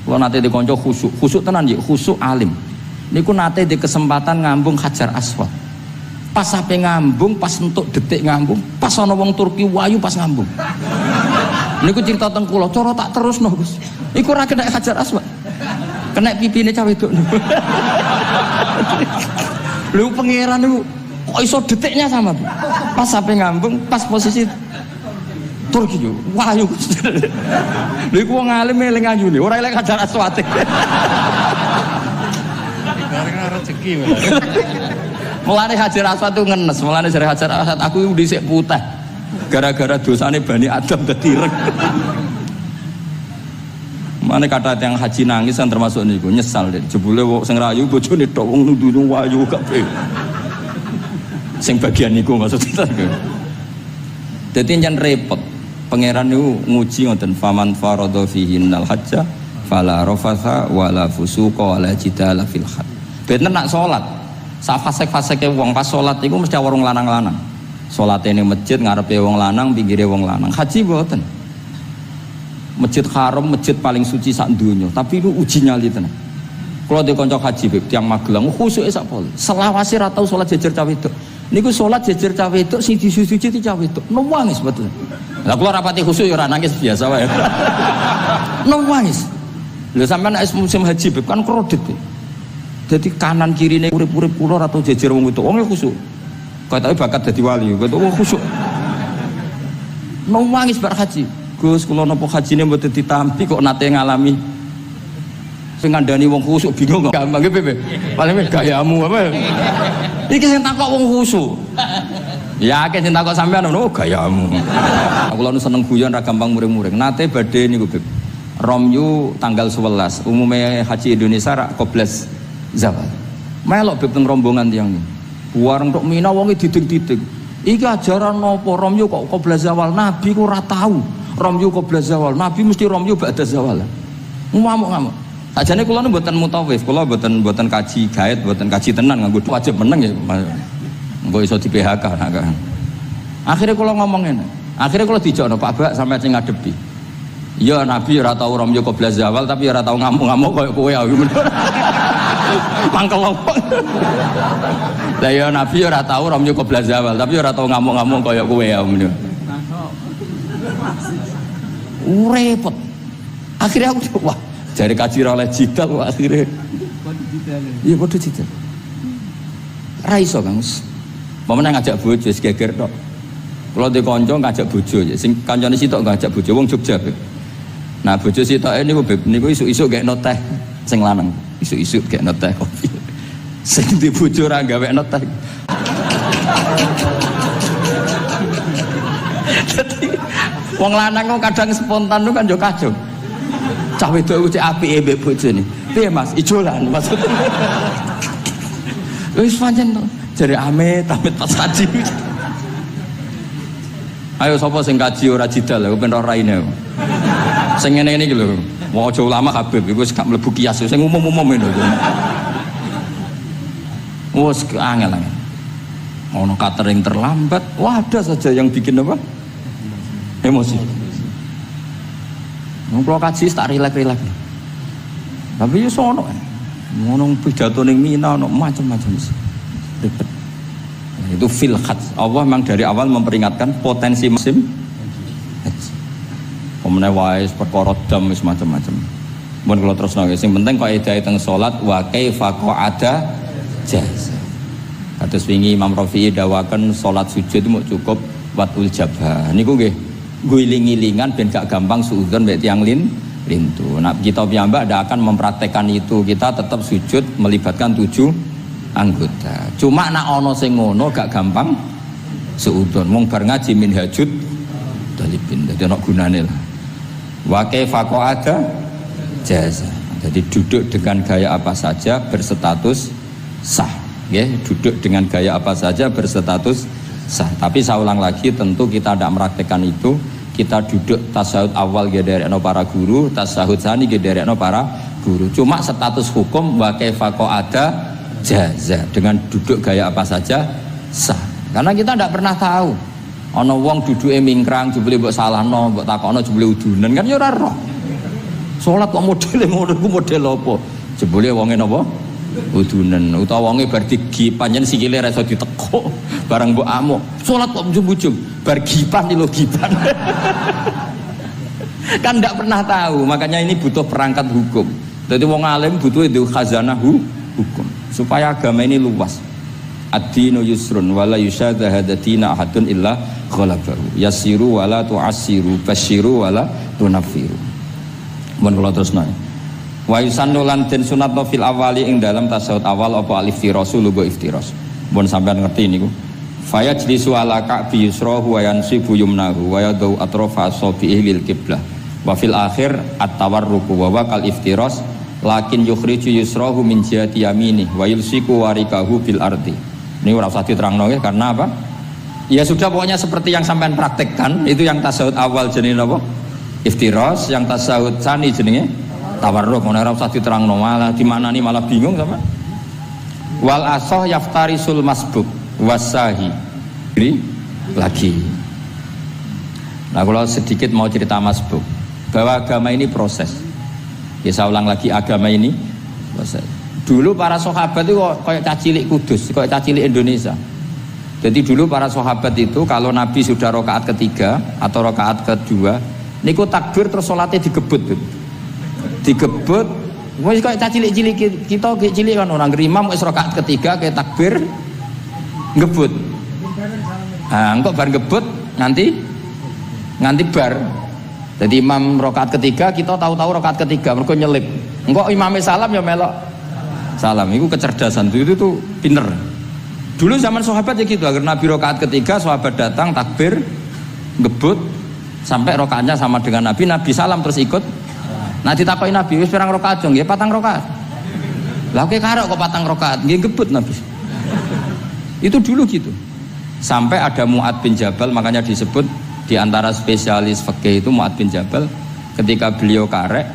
Kalau nate di konco khusuk tenan ya, khusuk alim. Niku nate di kesempatan ngambung Hajar Aswad. Pas sampai ngambung, pas entuk detik ngambung, pas ana wong Turki wayu pas ngambung. Niku cerita teng kula, cara tak terusno Gus. Iku ora kena Hajar Aswad. Kena pipine cah wedok. Lho pangeran niku kok iso detiknya sama. Pas sampai ngambung, pas posisi Turki yo, wayu. Lha iku wong alim eling ayune, ora eling Hajar Aswad. Karena rezeki. Mulane Hajar Aswad itu ngenes, mulane jare Hajar Aswad aku dhisik putih. Gara-gara dosane Bani Adam dadi ireng. Mane kata yang haji nangis kan termasuk niku nyesal deh. Jebule wong sing rayu bojone tok wong nudu wayu kabeh. Sing bagian niku maksudnya. Dadi nyen repot. Pangeran niku nguji ngoten faman farada fihinnal hajja fala rafasa wala fusuqa wala jidala fil hajj. Bener nak salat. Sak fasek-faseke wong pas salat iku mesti warung lanang-lanang. Salate ning masjid ngarepe wong lanang, pinggire wong lanang. Haji mboten. Masjid Haram, masjid paling suci sak donya, tapi itu uji nyali tenan. Kalau di kanca haji beb tiyang Magelang khusuke sak pol. Selawase ra tau salat jejer cah wedok. Niku salat jejer cah wedok sing disuci cah wedok. Nangis betul. Lah kula rapati khusuk ya ora nangis biasa wae. Nangis. Lha sampean nek musim haji beb kan kredit. Jadi kanan kirine urip-urip kula ra tau jejer wong wedok. Wong khusuk. Katoke bakat dadi wali, wong khusuk. Nangis bar haji. Gus kula napa hajine mboten ditampi kok nate ngalami sing ngandani wong khusuk bingung kok gampang iki piye paling gayamu apa iki sing takok wong khusuk ya akeh sing takok sampean ngono gayamu kula nu seneng guyon ra gampang muring-muring nate badhe niku Beb Romyu tanggal 11 umume haji Indonesia rak koblas zawal melok Beb teng rombongan tiyang wareng tok Mina wonge diding-diding iki ajaran napa Romyu kok koblas zawal nabi ku ora tau Romyu qabla zawal, Nabi mesti Romyu ba'da zawal. Ngamuk-ngamuk. Sajane kula nu mboten mutawif, kula mboten kaji gaib, mboten kaji tenan nganggo wajib meneng ya. Engko iso di PHK nak. Akhire kula ngomong ngene. Akhire kula dijono Pak Bak sampe sing ngadepi. Ya Nabi ora tau Romyu qabla zawal tapi ora tau ngamuk-ngamuk koyo kowe ya. Mangkel opo. Lah ya Nabi ora tau Romyu qabla zawal tapi ora tau ngamuk-ngamuk koyo kowe ya. Repot. Akhirnya aku wah, jari kaji oleh jidal wah akhirnya. Iya bodoh jidal. Raiso Kang. Pamane ngajak bojo geger tok. Kalau di konco ngajak bojo ya, sing kancane sitok ngajak bojo wong Jogja. Nah bojo sitoke niku Beb niku isuk-isuk gekno teh sing lanang. Isuk-isuk gekno teh kopi. Sing di bojo ora gawekno teh. Wong lanang kok kadang spontan lu kan yo kacau. Cah wedok cek apike mbek bojone. Piye Mas? Ijolan maksudnya. Wis pancen to. Jare amit pas kaji. Ayo sapa sing kaji ora jidal lho ben ora raine. Sing ngene-ngene iki lho. Waja ulama Habib iku wis gak mlebu kias sing umum-umum lho. Wes angel-angel. Ono catering terlambat, wah ada saja yang bikin apa? Emosi. Kalau kaji tak rilek-rilek. Tapi ya sono. Ngono pidato ning Mina ono macam-macam. Ribet. Itu fil khat. Allah memang dari awal memperingatkan potensi musim haji. Pemene wae perkara dam wis macam-macam. Mun kula terusno sing penting kok edahe teng salat wa kaifa qa'ada jaz. Kados wingi Imam Rafi'i dawaken salat sujud itu mau cukup watul jabah. Niku nggih guling-gilingan ben gak gampang suudzon mek tiyang lintu. Nah, kita piyambak ndak akan mempraktekkan itu. Kita tetap sujud melibatkan 7 anggota. Cuma nak ono sing ngono gak gampang suudzon. Wong bar ngaji minhajud dalibin. Dadi ono gunane lah. Wa kaifa qa'ada jaza. Jadi duduk dengan gaya apa saja berstatus sah. Nggih, duduk dengan gaya apa saja berstatus sah. Tapi saya ulang lagi, tentu kita tidak mempraktekkan itu. Kita duduk tasahud awal gederekno para guru, tasahud sani gederekno para guru. Cuma status hukum wa kaifa qa'ada jaza, dengan duduk gaya apa saja sah. Karena kita tidak pernah tahu. Ana wong duduke mingkrang jebule mbok salahno, mbok takokno jebule udunen kan ya ora roh. Salat kok modele ngono ku model apa? Jebule wonge napa? Udunen utawa wonge bar digipan yen sikile ra iso ditekuk barang mbok amuk. Salat kok ujug-ujug bar gipan lho gipan. Kan ndak pernah tahu, makanya ini butuh perangkat hukum. Jadi wong alim butuh itu khazanah hukum supaya agama ini luas. Ad-dinu yusrun wala yusyadahadatina ahadun illa ghalabahu. Yasiru wala tu'assiru, basyiru wala tunaffiru. Mun kula terusno. Wa yusannu lan den sunatno fil awali ing dalam tasawuf awal apa al-iftirasu lugo iftiras. Mun sampean ngerti niku. Fayajlisu ala ka'bi yusrahu wa yansibu yumnahu wa yadau atrafa asabihi lil qiblah. Wa fil akhir at-tawarruku wa kal iftiras lakin yukhriju yusrahu min jihati yamini wa yulsiku warikahu bil ardi. Ini ora usah diterangno ya, karena apa? Ya sudah, pokoknya seperti yang sampean praktekkan. Itu yang tasawuf awal jenenge apa? Iftiras, yang tasawuf tsani jenenge tawarruk. Ora usah diterangno, malah dimaknani malah bingung sama. Wal asah yaftarisul masbuk wasahi. Ini lagi. Nah, kalau sedikit mau cerita masbuk, bahwa agama ini proses. Ya saya ulang lagi, agama ini proses. Dulu para sahabat itu kayak cacilik Kudus, kayak cacilik Indonesia. Jadi dulu para sahabat itu kalau Nabi sudah rakaat ketiga atau rakaat kedua, niku takbir terus sholatnya digebut. Digebut, wis kayak cacilik-cilik kita cilik kan orang imam wis rakaat ketiga kayak takbir ngebut. Nah, engkau bar ngebut nganti bar. Jadi imam rakaat ketiga, kita tahu-tahu rakaat ketiga mergo nyelip. Engkau imamnya salam ya melok salam. Itu kecerdasan, itu tuh pinter. Dulu zaman sahabat ya gitu, agar Nabi rakaat ketiga sahabat datang takbir ngebut sampai rakaatnya sama dengan Nabi, Nabi salam terus ikut. Nah ditakoki Nabi, wis pirang rakaat jong? Nggih 4 rakaat. Lah oke karo kok 4 rakaat, nggih ngebut Nabi. Itu dulu gitu. Sampai ada Mu'ad bin Jabal, makanya disebut di antara spesialis fikih itu Mu'ad bin Jabal, ketika beliau karek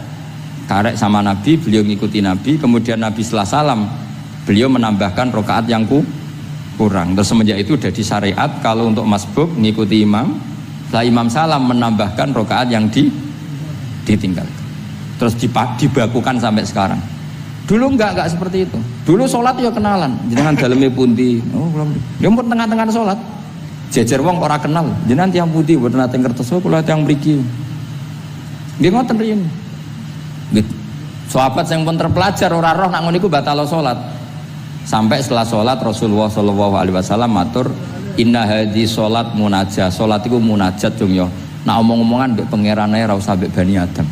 sama Nabi, beliau ngikuti Nabi, kemudian Nabi setelah salam beliau menambahkan rakaat yang kurang. Terus semenjak itu udah di syariat kalau untuk masbuk ngikuti imam, setelah imam salam menambahkan rakaat yang ditinggalkan. Terus dibakukan sampai sekarang. Dulu enggak seperti itu. Dulu sholat ya kenalan, jenengan daleme pundi. Oh, belum. Ya pun tengah-tengah sholat. Jejer wong ora kenal. Jenengan tiyang pundi mboten nate ngertos kula tiyang mriki. Nggih ngoten riyen. Sahabat yang pun terpelajar ora roh nak ngono iku batal salat. Sampai setelah salat Rasulullah sallallahu alaihi wasallam matur inna hadhi salat munajat. Salat iku munajat dong yo. Nak omong-omongan mbek pangerane ora usah mbek Bani Adam.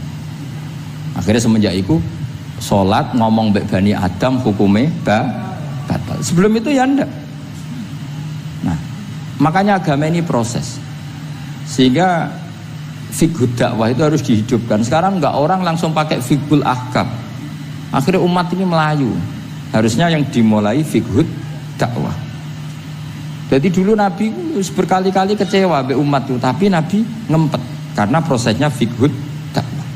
Akhirnya semenjak itu salat ngomong mbek Bani Adam hukume batal. Sebelum itu ya ndak. Nah, makanya agama ini proses. Sehingga fiqhud dakwah itu harus dihidupkan. Sekarang enggak orang langsung pakai fiqhul ahkam. Akhirnya umat ini melayu. Harusnya yang dimulai fiqhud dakwah. Jadi dulu Nabi berkali-kali kecewa be umat itu, tapi Nabi ngempet karena prosesnya fiqhud dakwah.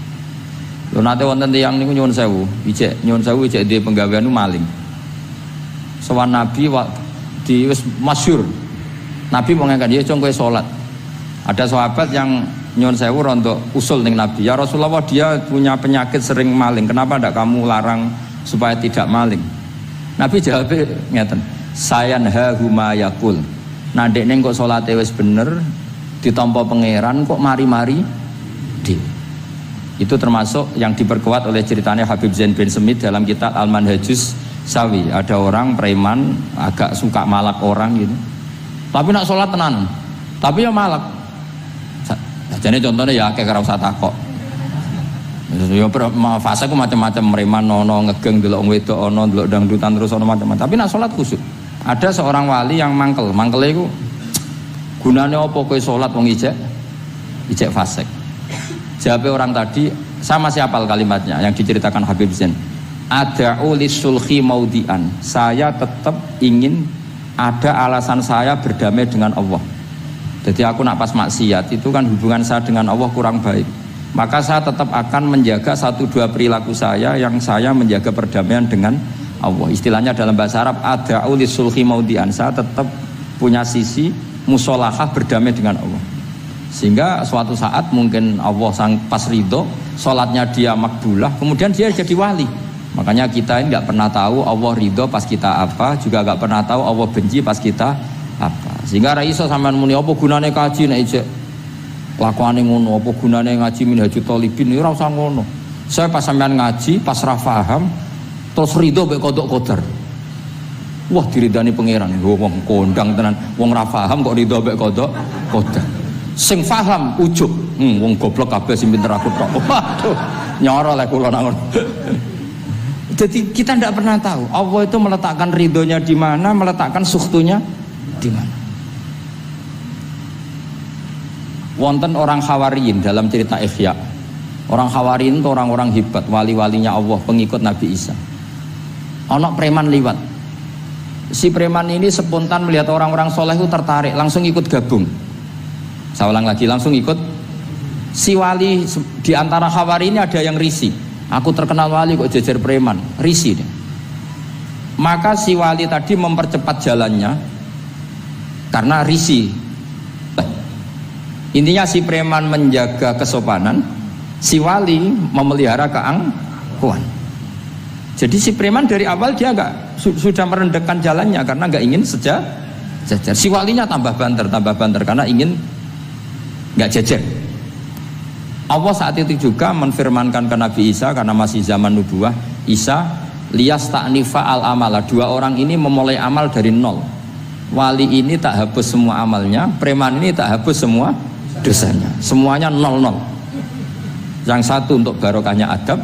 Lho nate wonten tiyang niku nyuwun sewu, ijek di penggawean maling. Sowan Nabi di wis masyhur. Nabi mau ngangkat dia cong kowe salat. Ada sahabat yang nyon sewu rondo usul ning Nabi, ya Rasulullah dia punya penyakit sering maling, kenapa ndak kamu larang supaya tidak maling? Nabi jawab ngeten, sayanhahu ma yaqul. Nah dekne kok salate wis bener ditampa pangeran kok mari-mari di. Itu termasuk yang diperkuat oleh ceritanya Habib Zain bin Semit dalam kitab Al-Manhajus Sawi. Ada orang preman agak suka malak orang gitu, tapi nak sholat tenan, tapi ya malak. Jadi contohnya ya kayak kira usah takok. Ya fase ku macam-macam, preman ono ngegeng delok wedok ono delok dangdutan terus ono macam-macam. Tapi nak sholat khusyuk. Ada seorang wali yang mangkele iku gunane apa kowe sholat wong ijek fasik. Jawabe orang tadi sama siapa kalimatnya yang diceritakan Habib Zain. Ada'u lisulhi maudian. Saya tetap ingin ada alasan saya berdamai dengan Allah. Jadi aku nak pas maksiat itu kan hubungan saya dengan Allah kurang baik. Maka saya tetap akan menjaga 1-2 perilaku saya yang saya menjaga perdamaian dengan Allah. Istilahnya dalam bahasa Arab ada'u lisulhi maudian. Saya tetap punya sisi musolahah berdamai dengan Allah. Sehingga suatu saat mungkin Allah sang pas ridho, sholatnya dia makbulah, kemudian dia jadi wali. Makanya kita ini nggak pernah tahu Allah ridho pas kita apa, juga nggak pernah tahu Allah benci pas kita apa. Sehingga raiso sampean muni apa gunane kaji nek ijek lakuane ngono, apa gunane ngaji Minhajul Thalibin ora usah ngono. Saya pas sampean ngaji, pas ra paham, terus ridho mek kodok kodar. Wah diridani pangeran, wong kondang tenan, wong ra paham kok ridho mek kodok kodar. Sing paham ujug, wong goblok kabeh sing pinter aku tok. Waduh, nyoro lek kula nang ngono. Jadi kita tidak pernah tahu Allah itu meletakkan ridhonya di mana, meletakkan sukhtunya di mana. Wonten orang Hawariyin dalam cerita Ihya. Orang Hawariyin itu orang-orang hebat, wali-walinya Allah, pengikut Nabi Isa. Ono preman liwat. Si preman ini spontan melihat orang-orang soleh itu tertarik, langsung ikut gabung. Saya ulang lagi, langsung ikut. Si wali di antara Hawariyin ini ada yang risih. Aku terkenal wali kok jejer preman, risih deh. Maka si wali tadi mempercepat jalannya karena risih. Intinya si preman menjaga kesopanan, si wali memelihara keangkuhan. Jadi si preman dari awal dia sudah merendahkan jalannya karena nggak ingin sejajar. Si walinya tambah banter karena ingin nggak jejer. Allah saat itu juga menfirmankan ke Nabi Isa karena masih zaman nubuah, Isa liyas ta'nifa al-amala. 2 orang ini memulai amal dari nol. Wali ini tak hapus semua amalnya, preman ini tak hapus semua dosanya. Semuanya 0-0. Yang satu untuk barokahnya adab,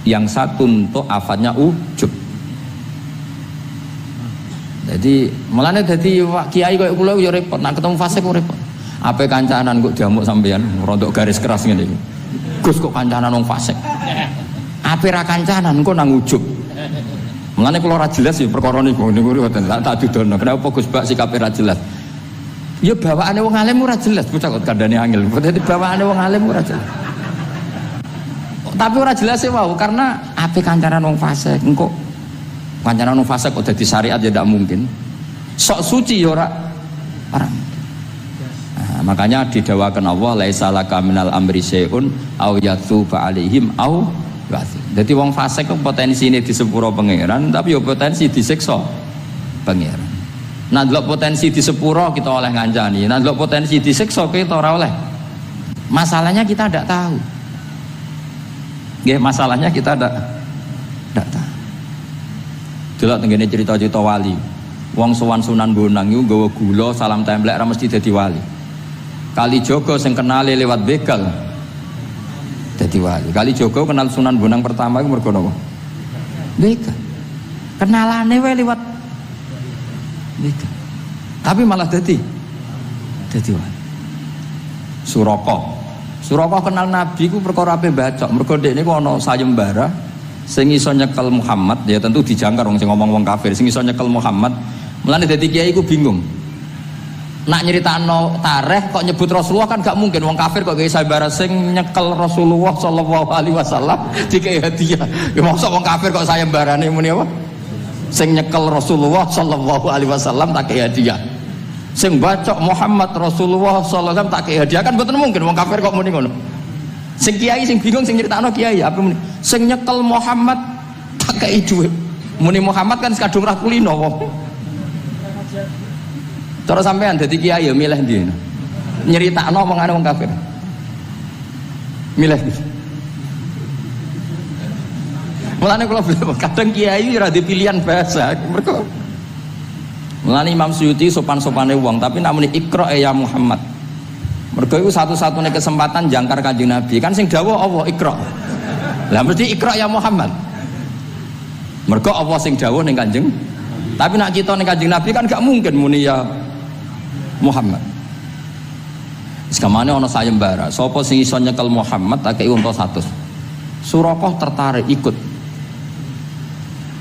yang satu untuk afatnya ujub. Jadi mulane dadi kiai koyo kula yo repot, nek ketemu fase kok repot. Ape kancanan kok diamuk sampean rodok garis keras ngene iki. Gus kok kancanan wong fasik. Ape ra kancanan kok nang ujug. Mulane kula ora jelas ya perkara niku mboten tak dudono. Kenapa Gus Bak sikape ra jelas? Ya bawaane wong alim ora jelas, bocah kok kandhane angel. Dadi bawaane wong alim ora jelas. Tapi ora jelas e wae karena ape kancanan wong fasik engko kancanan wong fasik kok dadi syariat ya ndak mungkin. Sok suci ya ora. Makanya didawakan Allah laisa laka minal amri syai'un au yatuba alaihim au ya'dzib. Dadi wong fasik kok potensine disepuro pangeran tapi yo potensi disiksa pangeran. Nah ndelok potensi disepuro kita oleh ngancani, nah ndelok potensi disiksa kita ora oleh. Masalahnya kita ndak tahu. Nggih, masalahnya kita ndak tahu. Delok tengene cerita-cerita wali. Wong sowan Sunan Bonang iku nggawa gula salam templek ra mesti dadi wali. Kali Jogo sing kenali lewat begal dadi wali. Kali Jogo kenal Sunan Bonang pertama iku mergo napa? Begal. Kenalane wae lewat begal. Tapi malah dadi wali. Suraka kenal Nabi ku perkara ape bacok. Mergo ndekne ku ana sayembara sing iso nyekel Muhammad, ya tentu dijangkar wong sing ngomong wong kafir, sing iso nyekel Muhammad. Mulane dadi kiai ku bingung. Nak nyeritakno tareh kok nyebut Rasulullah kan gak mungkin wong kafir kok gawe sayembara sing nyekel Rasulullah sallallahu alaihi wasallam dikei hadiah. Ya mosok wong kafir kok sayembarane muni apa? Sing nyekel Rasulullah sallallahu alaihi wasallam tak kei hadiah. Sing bacok Muhammad Rasulullah sallallahu alaihi wasallam tak kei hadiah kan mboten mungkin wong kafir kok muni ngono. Sing kiai sing bingung sing nyritakno kiai apa muni. Sing nyekel Muhammad tak kei dhuwit. Muni Muhammad kan kadung ra kulino wong. Cara sampean dadi kiai ya milih ndi? Nyritakno omongane wong kafir. Milih. Mulane kula kadang kiai ora di pilihan bahasa. Mergo mulane Imam Suyuti sopan-sopane wong tapi namune Iqra ya Muhammad. Mergo iku satu-satunya kesempatan jangkar Kanjeng Nabi. Kan sing dawuh Allah Iqra. Lah mesti Iqra ya Muhammad. Mergo Allah sing dawuh ning Kanjeng. Tapi nak kita ning Kanjeng Nabi kan gak mungkin muni ya Muhammad. Sekamane ana sayembara. Sapa sing iso nyekel Muhammad tak kei unta 100. Surakoh tertarik ikut.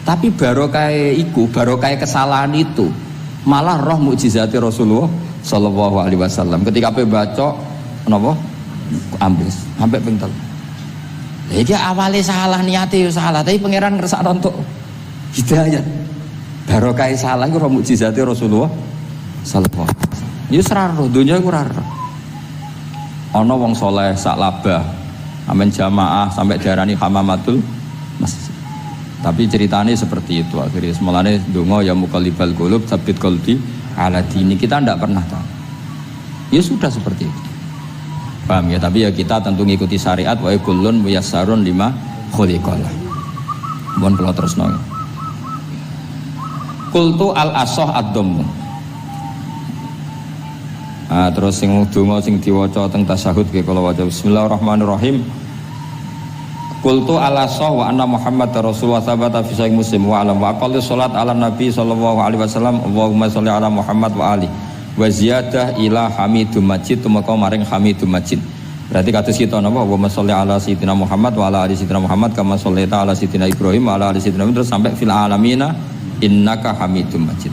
Tapi barokah iku, barokah kesalahan itu malah roh mukjizati Rasulullah sallallahu alaihi wasallam. Ketika pe baca napa ambis sampai pengtel. Lah iki awale salah niate yo salah, tapi pangeran ngersakno untuk hidayah. Barokah salah iku roh mukjizati Rasulullah sallallahu alaihi wasallam. Ya seraro donya iku ora. Ana wong saleh sak labah amen jamaah sampai diarani hamamatul masjid. Tapi ceritanya seperti itu akhirnya semalane donga ya muqallibal qulub tsabbit qalbi ala dini kita tidak pernah tahu. Ya sudah seperti itu. Paham ya, tapi ya kita tentu ngikuti syariat wa kullun muyassarun lima khuliqalah. Mohon kula terusno. Qultu al asah ad-dhamm. Terus sing donga sing diwaca teng tasyahud nggih kula waca bismillahirrahmanirrahim. Qultu ala sah wa anna Muhammad Rasulullah sabata fi sahih Muslim wa alam wa aqallu salat ala Nabi sallallahu alaihi wasallam Allahumma sholli ala Muhammad wa ali wa ziyadah ila Hamidum Majid tumeka maring Hamidum Majid. Berarti kados kita napa Allahumma sholli ala sayyidina Muhammad wa ala ali sayyidina Muhammad kama shollaita ala sayyidina Ibrahim wa ala ali sayyidina terus sampai fil alamina innaka Hamidum Majid.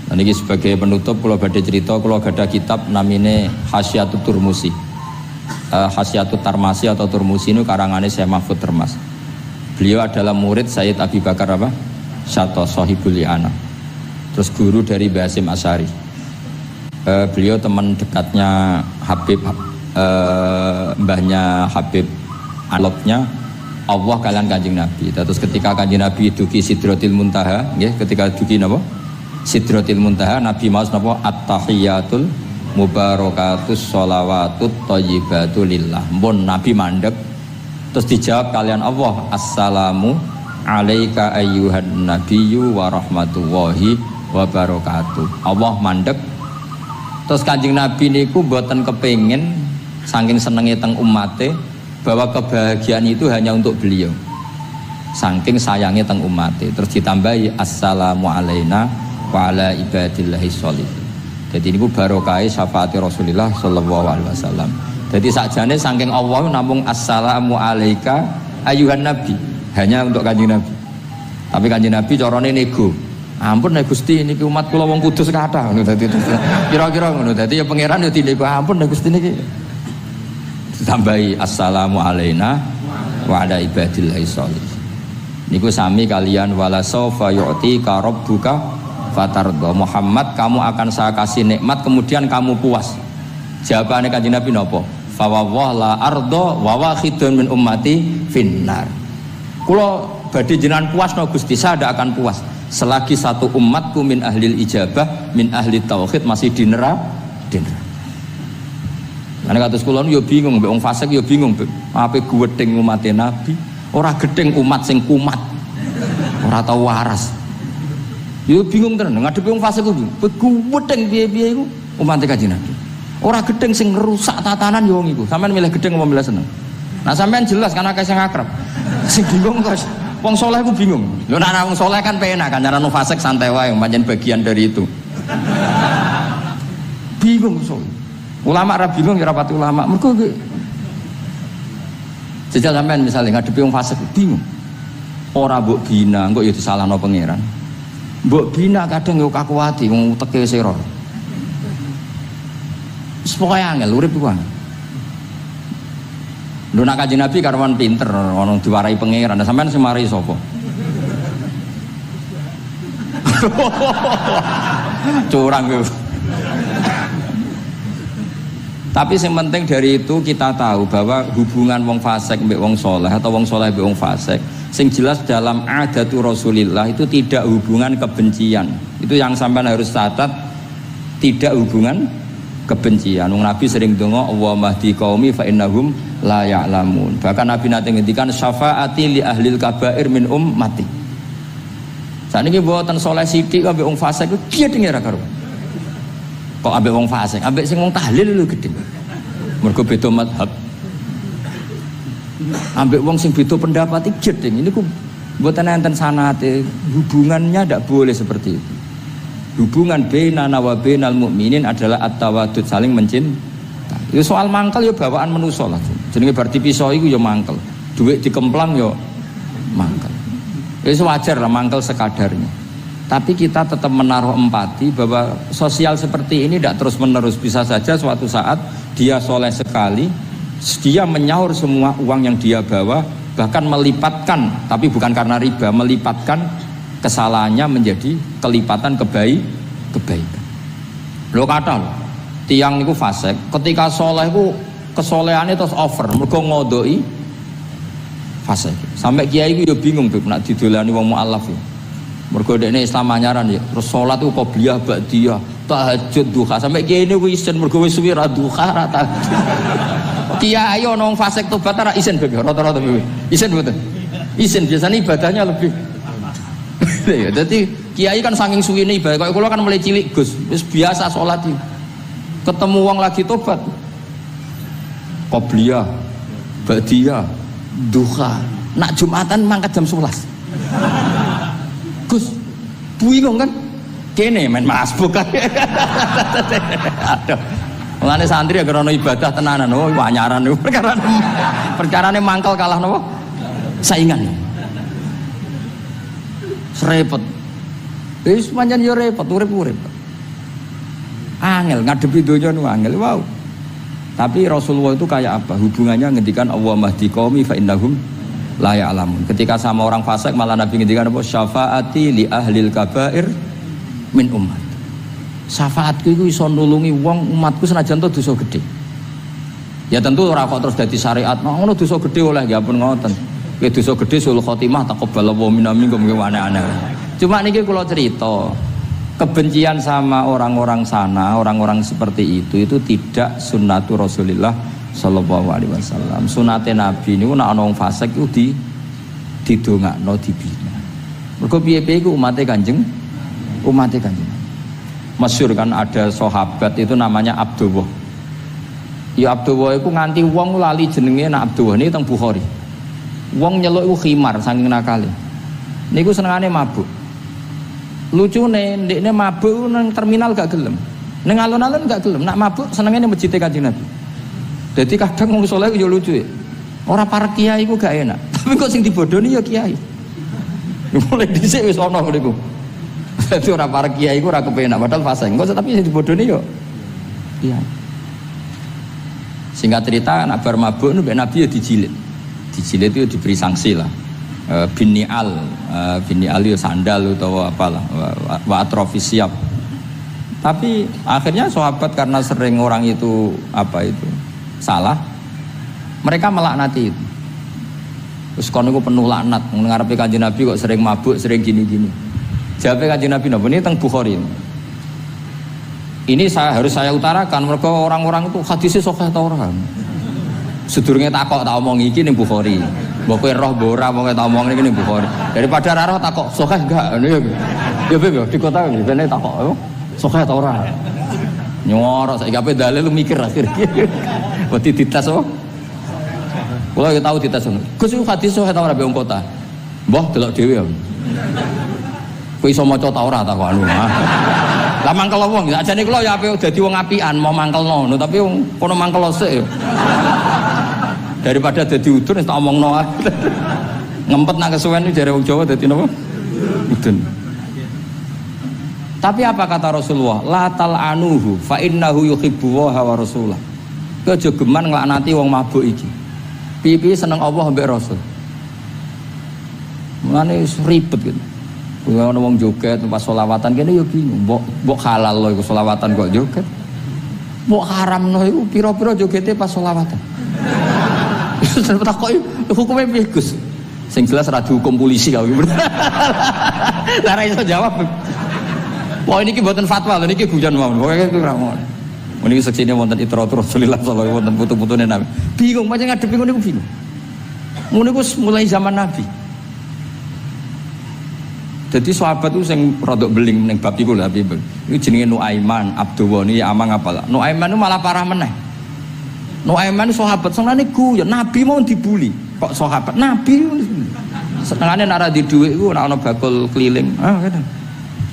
Nah niki sebagai penutup kula badhe cerita kula gadah kitab namine Hasyatut Turmusi. Hasyatut Tarmasi atau Turmusi ini karangannya Syekh Mahfud Termas. Beliau adalah murid Sayyid Abi Bakar apa? Syato Sohibul Li'ana. Terus guru dari Basim Asyari. Beliau teman dekatnya Habib, mbahnya Habib Alopnya Allah kalian Kanjeng Nabi. Terus ketika Kanjeng Nabi duki Sidratil Muntaha, ya, ketika duki napa? Sidratil Muntaha Nabi maos napa? At-tahiyatul mubarakatus sholawatut thayyibatu lillah. Mun Nabi mandek terus dijawab kalian Allah assalamu alaika ayyuhan nabiyyu wa rahmatullahi wa barakatuh. Allah mandek terus Kanjeng Nabi niku mboten kepengin saking senenge teng umate bahwa kebahagiaan itu hanya untuk beliau. Saking sayangnya teng umate terus ditambahi assalamu alaina wa ala ibadillahi sholihin. Jadi ini barokah syafaat Rasulullah sallallahu alaihi wasallam. Jadi sakjane saking Allah namung assalamu alaika ayuhan nabi hanya untuk Kanjeng Nabi. Tapi Kanjeng Nabi carane nego. Ampun nek Gusti niki umat kula wong kudus kathah ngono dadi kira-kira ngono. Dadi ya pangeran ya dinego ampun nek Gusti niki. Ditambahi assalamu alaina wa ala ibadillahi sholihin. Niku sami kalian wala saufa yu'tika rabbuka fatardo Muhammad kamu akan saya kasih nikmat kemudian kamu puas. Jawabannya Kanjeng Nabi nopo? Fawwah la ardo wa wahidun min ummati finnar. Kula badhe jenengan puas no Gusti, saya tidak akan puas selagi satu umatku min ahlil ijabah min ahli tauhid masih di neraka. Karena kados kula yo bingung mbek wong fasik yo bingung ape gedeng umat Nabi ora gedeng umat sing kumat ora tau waras. Yo bingung tenan ngadepi wong fasik ku. Gedeng piye-piye iku umat Kanjeng Nabi. Ora gedeng sing ngerusak tatanan yo wong iku. Sampeyan milih gedeng apa milih seneng? Nah sampeyan jelas kan akeh sing akrab. Sing bingung kok wong saleh ku bingung. Lho nek wong saleh kan penak kan cara nu fasik santai wae pancen bagian dari itu. Bingung so. Ulama ra bingung ya ora pati ulama. Mergo jajal sampeyan misalnya ngadepi wong fasik bingung. Ora mbok bina engko ya disalahno pangeran. Mbok bina kadang yo kakuwati wong teke sira. Wis pokoke angel urip ku. Lho nek Kanjeng Nabi karwan pinter ana diwarai pangeran. Sampeyan sing mari sapa? Curang yo. Tapi yang penting dari itu kita tahu bahwa hubungan wong fasik mbek wong soleh atau wong soleh mbek wong fasik, sing jelas dalam adatu Rasulillah itu tidak hubungan kebencian. Itu yang sampean harus catat, tidak hubungan kebencian. Nabi sering donga Allahumma hdi qaumi fa innahum la ya'lamun. Bahkan Nabi nate ngendikan syafaati li ahlil kabair min ummati. Saniki mboten saleh sithik ambek wong fasik ku gedhe ora karo. Kok ambek wong fasik, ambek sing wong tahlil lho gedhe. Mergo beda mazhab. Ambek wong sing beda pendapat iki gedhe. Ini ku mboten enten sanate, hubungannya ndak boleh seperti itu. Hubungan bainana wa bainal mukminin adalah at-tawaddud, saling mencintai. Ya soal mangkel ya bawaan manusa lah. Jenenge bar dipisah iku ya mangkel. Duit dikemplang ya mangkel. Ya wajar lah mangkel sekadarnya. Tapi kita tetap menaruh empati bahwa sosial seperti ini tidak terus menerus. Bisa saja suatu saat dia soleh sekali, dia menyaur semua uang yang dia bawa, bahkan melipatkan, tapi bukan karena riba, melipatkan kesalahannya menjadi kelipatan kebaikan. Lo kata lo, tiang niku fasik, ketika soleh ku kesolehannya terus over, mergo ngodoi fasik. Sampai kiai ku ya bingung tuh, nak didolani wong mualaf ya. Mergo dekne Islam anyaran ya, terus salat ku qobliyah ba'diyah, tahajud duha. Sampai kiai niku isen mergo wis suwi ra duha ra tahajud. Kiai ana wong fasik tobat ra isen beb rata-rata beb. Isen mboten. Isen biasanya ibadahnya lebih. Ya, jadi kiai kan saking suwine ibadah. Kalau kula kan mulai cilik Gus, wis biasa salat iki. Ketemu wong lagi tobat. Qobliyah, ba'diyah, duha. Nak Jumatan mangkat jam 11. Gus, bingung kan? Kene main masbuk kan. Aduh. Mulane santri agar ono ibadah tenanan, oh anyaran niku perkarane mangkel kalah napa? Saingan. Repot. Wis pancen yo repot, urip-urip. Angel ngadepi donya nu angel, wow. Tapi Rasulullah itu kayak apa? Hubungannya ngendikan Allahumma hdi qaumi fa innahum la ya'lamun. Ketika sama orang fasik malah Nabi ngendikan apa? Syafaati li ahlil kabair min ummat. Syafaatku iku iso nulungi wong umatku senajan to dosa gedhe. Ya tentu ora kok terus dadi syariat. Ngono dosa gedhe oleh ya pun ngoten. Kowe dosa gedhe sul khotimah taqabbalallahu minna minkum aneh-aneh. Cuma niki kula cerita, kebencian sama orang-orang sana, orang-orang seperti itu tidak sunnatur Rasulillah sallallahu alaihi wasallam. Sunate Nabi niku nek ana wong fasik iku didongakno dibina. Mergo piye-piye iku umate Kanjeng. Masyhur kan ada sahabat itu namanya Abdullah. Ya Abdullah iku nganti wong lali jenenge nek Abdullah niki teng Bukhari. Wong nyeluk iku khimar saking nakale. Niku senengane mabuk. Lucune ndekne mabuk nang terminal gak gelem. Ning alun-alun gak gelem. Nak mabuk senengane masjid Kanjeng Nabi. Jadi kadang wong saleh yo lucu ya. Ora para kiai iku gak enak. Tapi kok sing dibodoni ya kiai. Mulai dhisik wis ana niku. Dadi ora para kiai iku ora kepenak padahal fase. Engko tapi sing dibodoni yo kiai. Singkat cerita anak bar mabuk Nabi ya dijilid. Dijilid itu diberi sanksi lah. Binial itu sandal atau apalah wa atrofis siap. Tapi akhirnya sahabat karena sering orang itu salah, mereka melaknati itu. Terus kono iku penuh laknat ngarepe Kanjeng Nabi kok sering mabuk, sering gini-gini. Jawabe Kanjeng Nabi napa ini teng Bukhari. Ini harus saya utarakan mereka orang-orang itu hadisnya sahih ta ora. Sedurunge takok tak omong iki ning Bukhari. Mbok kowe roh mbok ora wong tak omong iki ning Bukhari. Daripada ra roh takok sahih enggak. Ya Beb di kota iki ben takok sahih ta ora. Nyorok saiki ape dalil lu mikir akhir iki. Wedi dites apa? Kula ya tau dites. Gus iku hadis sahih ta ora be wong kota. Mbah delok dhewe ya. Kowe iso maca ta ora takok anu. Lah mangkel wong, ajane kula ya ape dadi wong apian mau mangkelno, tapi kono mangkel sik ya. Daripada dadi udun tak omongno. Ngempet nak kesuwen iki jare wong Jawa dadi napa? Udun. Tapi apa kata Rasulullah? La tal'anuhu fa innahu yuhibbu wa rasulah. Kowe aja geman nglaknati wong mabuk iki. Piye-piye seneng Allah mbek Rasul. Mulane ribet gitu. Kalau ada orang joget pas sholawatan kene yo bingung, mbok halal loh iku sholawatan kok joget. Mau haramno iku pira-pira jogete pas sholawatan. Terus takoki hukume piye Gus? Sing jelas ora dihukum polisi kau. Lah ra iso jawab. Wah niki mboten fatwa lho niki guyon mawon. Pokoke iku ora ngono. Niki seksine wonten itratur Rasulullah sallallahu alaihi wasallam wonten putu-putune Nabi. Bingung pancen ngadepi ngono niku bingung. Ngono niku mulai zaman Nabi. Jadi sahabat itu sing rodok beling ning bab iku lho Habib. Iku jenenge Nuaiman, Abdullah niki amang apalah. Nuaiman itu malah parah meneh. Nuaiman sahabat senengane guyon, Nabi mau dibuli. Kok sahabat Nabi senengane nek ora di dhuwit iku nek ana bakul keliling. Kadang.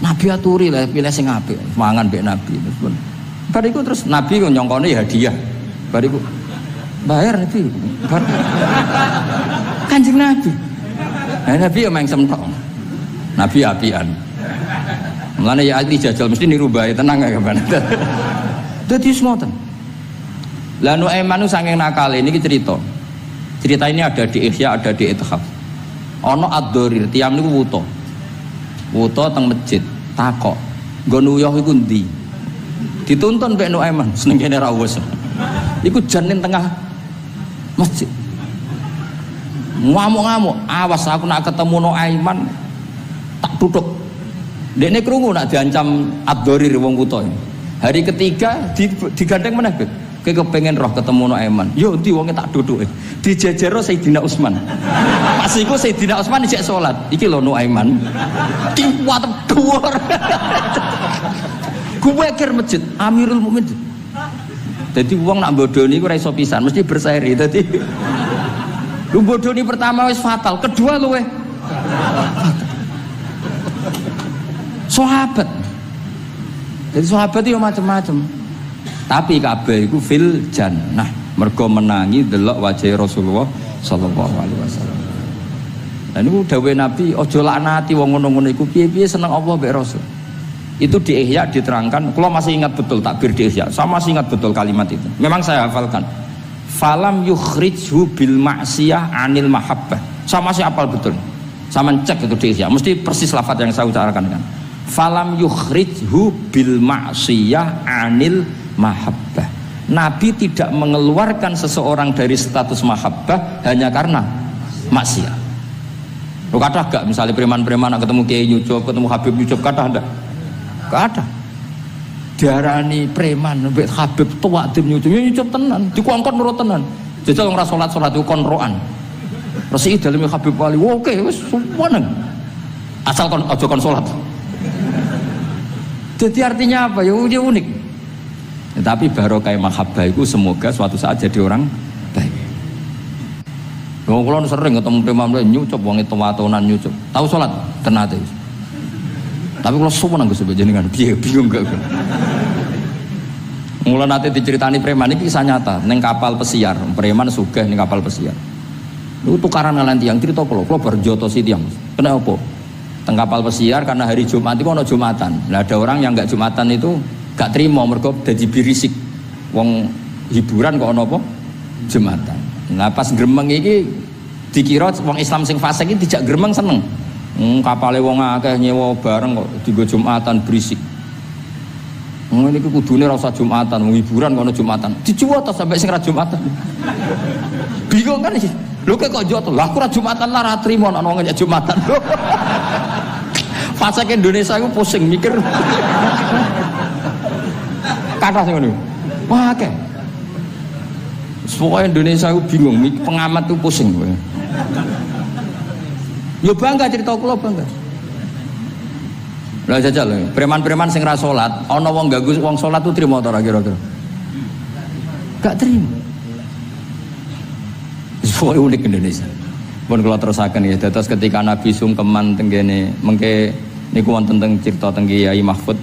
Nabi aturi lah pilih sing apik, mangan mbek Nabi. Bariku terus Nabi kok nyongkone ya hadiah. Bariku bayar Nabi. Kanjeng Nabi. Nabi ya main semtok. Nabi apian. Mulane ya ahli jajal mesti niru bae tenang ya kapan. Dadi semoten. Lah Nuaiman nu saking nakale niki cerita. Cerita ini ada di Ihya, ada di Ithaf. Ana ad-Dharir, tiyang niku wuta. Wuta teng masjid, takok. Nggo nuyuh iku ndi? Dituntun mbek Nuaiman, seneng kene ra wis. Iku jan ning tengah masjid. Ngamuk-ngamuk, awas aku nak ketemu Nuaiman tak tutuk. Dekne krungu nak diancam ad-Dharir wong wuta. Hari ketiga digandeng meneh. Kowe kepengin roh ketemu Nuaiman. Yo endi wonge tak duduke. Dijejero Sayyidina Utsman. Pas iku Sayyidina Utsman isih salat. Iki lho Nuaiman. Kuat dhuwur. Kuwe kir masjid Amirul Mukminin. Dadi wong nak bodoni iku ora iso pisan, mesti berseri. Dadi lu bodoni pertama wis fatal, kedua luwe sahabat. Jadi sahabat itu macam-macam. Tapi kabeh iku fil jannah. Mergo menangi delok wajah Rasulullah sallallahu alaihi wasallam. Lah niku dawuhe Nabi, aja laknati wong ngono-ngono iku piye-piye seneng Allah mbek Rasul. Itu di Ihya diterangkan, kalau masih ingat betul takbir di Ihya, saya masih ingat betul kalimat itu. Memang saya hafalkan. Falam yukhrijhu bil ma'siyah anil mahabbah. Saya masih hafal betul. Saya mencek itu di Ihya, mesti persis lafaz yang saya ucapkan kan. Falam yukhrijhu bil ma'siyah anil mahabbah. Nabi tidak mengeluarkan seseorang dari status mahabbah hanya karena maksiat. Lo kata gak misalnya preman-preman ketemu Kiai Nyucup, ketemu Habib Nyucup, kata ada? Gak ada. Diarani preman, Habib tua tim Nyucup, ya Nyucup tenan, dikongkon nurut tenan. Jajal orang sholat itu konroan. Resi dalamnya Habib Wali, oke, wes semua neng. Asal kon ojo kon sholat. Jadi artinya apa? Ya unik. Tapi barokah mahabbah itu semoga suatu saat jadi orang baik. Wong kula sering ketemu preman Nyucup wong tua-tuanan Nyucup. Tahu sholat tenate. Tapi kalau semua nanggus sebenarnya piye bingung gak? Mulai nanti diceritani preman ini kisah nyata. Neng kapal pesiar, preman sugih neng kapal pesiar. Itu tukaran ngalahin tiang cerita kalau berjoto si tiang. Kenapa? Teng kapal pesiar karena hari Jumat itu ada Jumatan. Nah ada orang yang nggak Jumatan itu gak terima mereka jadi birisik. Wong hiburan kok apa? Jumatan. Nah pas gremeng ini dikira wong Islam sing fasik ini tidak gremeng seneng. Kapale wong akeh nyewa bareng kok dienggo Jumatan berisik. Ini kudune ora usah Jumatan, wong hiburan kono Jumatan. Dicuwot sampai sing ra Jumatan. Bingung kan iki. Lho kok joto. Lah aku ra Jumatan lah ra trimo nek wong nyek Jumatan. Fasik Indonesia iku pusing mikir. Kata sing ngono. Wah akeh. Semua Indonesia iku bingung, pengamat tuh pusing. Yo bangga cerita kula bangga. Lah jajal preman-preman sing ra salat, ana wong ganggu wong salat tuh trimo ta ora kira-kira? Gak trimo. Semua unik Indonesia. Pun kula terusaken ya, dados ketika Nabi sungkeman teng kene mengke niku wonten teng cerita teng Kiai Mahfud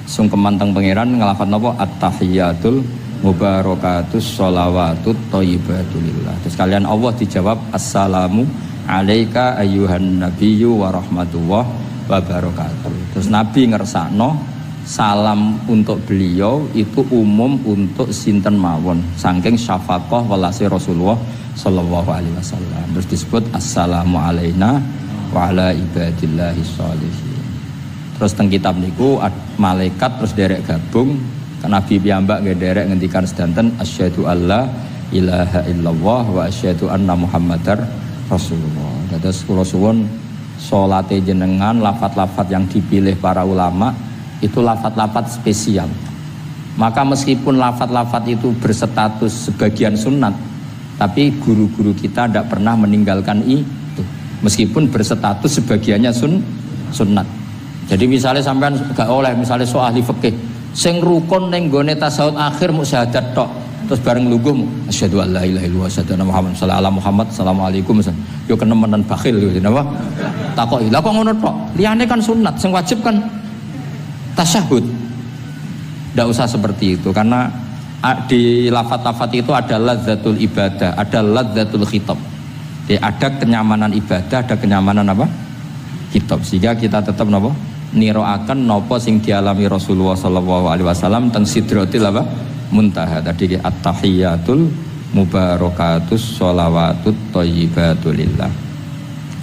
sungkeman teng pangeran nglafat napa at-tahiyatul mubarakatus sholawatut thayyibatulillah. Terus kalian Allah dijawab assalamu alaika ayyuhan nabiyyu wa rahmatullah wa barakatuh. Terus Nabi ngersakno salam untuk beliau itu umum untuk sinten mawon saking syafaqah welase Rasulullah sallallahu alaihi wasallam. Terus disebut assalamu alaina wa ala ibadillahi sholihin. Terus teng kitab niku malaikat terus derek gabung Nabi piyambak nggih derek ngendikan sedanten asyhadu alla ilaha illallah wa asyhadu anna muhammadar rasulullah. Dados kula suwun salate jenengan lafat-lafat yang dipilih para ulama itu lafat-lafat spesial. Maka meskipun lafat-lafat itu berstatus sebagian sunat, tapi guru-guru kita tidak pernah meninggalkan itu meskipun berstatus sebagiannya sunnat. Jadi misalnya sampean gak oleh misalnya soal ahli fikih sing rukun ning gone tasawuf akhir mu syahadat tok terus bareng lungguh asyhadu alla ilaha illallah wa asyhadu anna muhammadan sallallahu Muhammad assalamualaikum yo kenemenan bakhil yo napa takoki lha kok ngono tok liyane kan sunat sing wajib kan tasyahud. Tidak usah seperti itu karena di lafat-lafat itu ada lazzatul ibadah, ada lazzatul khitab. Jadi ada kenyamanan ibadah, ada kenyamanan apa? Khitab. Sehingga kita tetap napa? Niroaken napa sing dialami Rasulullah sallallahu alaihi wasallam teng sidratil apa? Muntaha. Tadi at-tahiyatul mubarakatus sholawatut thayyibatulillah.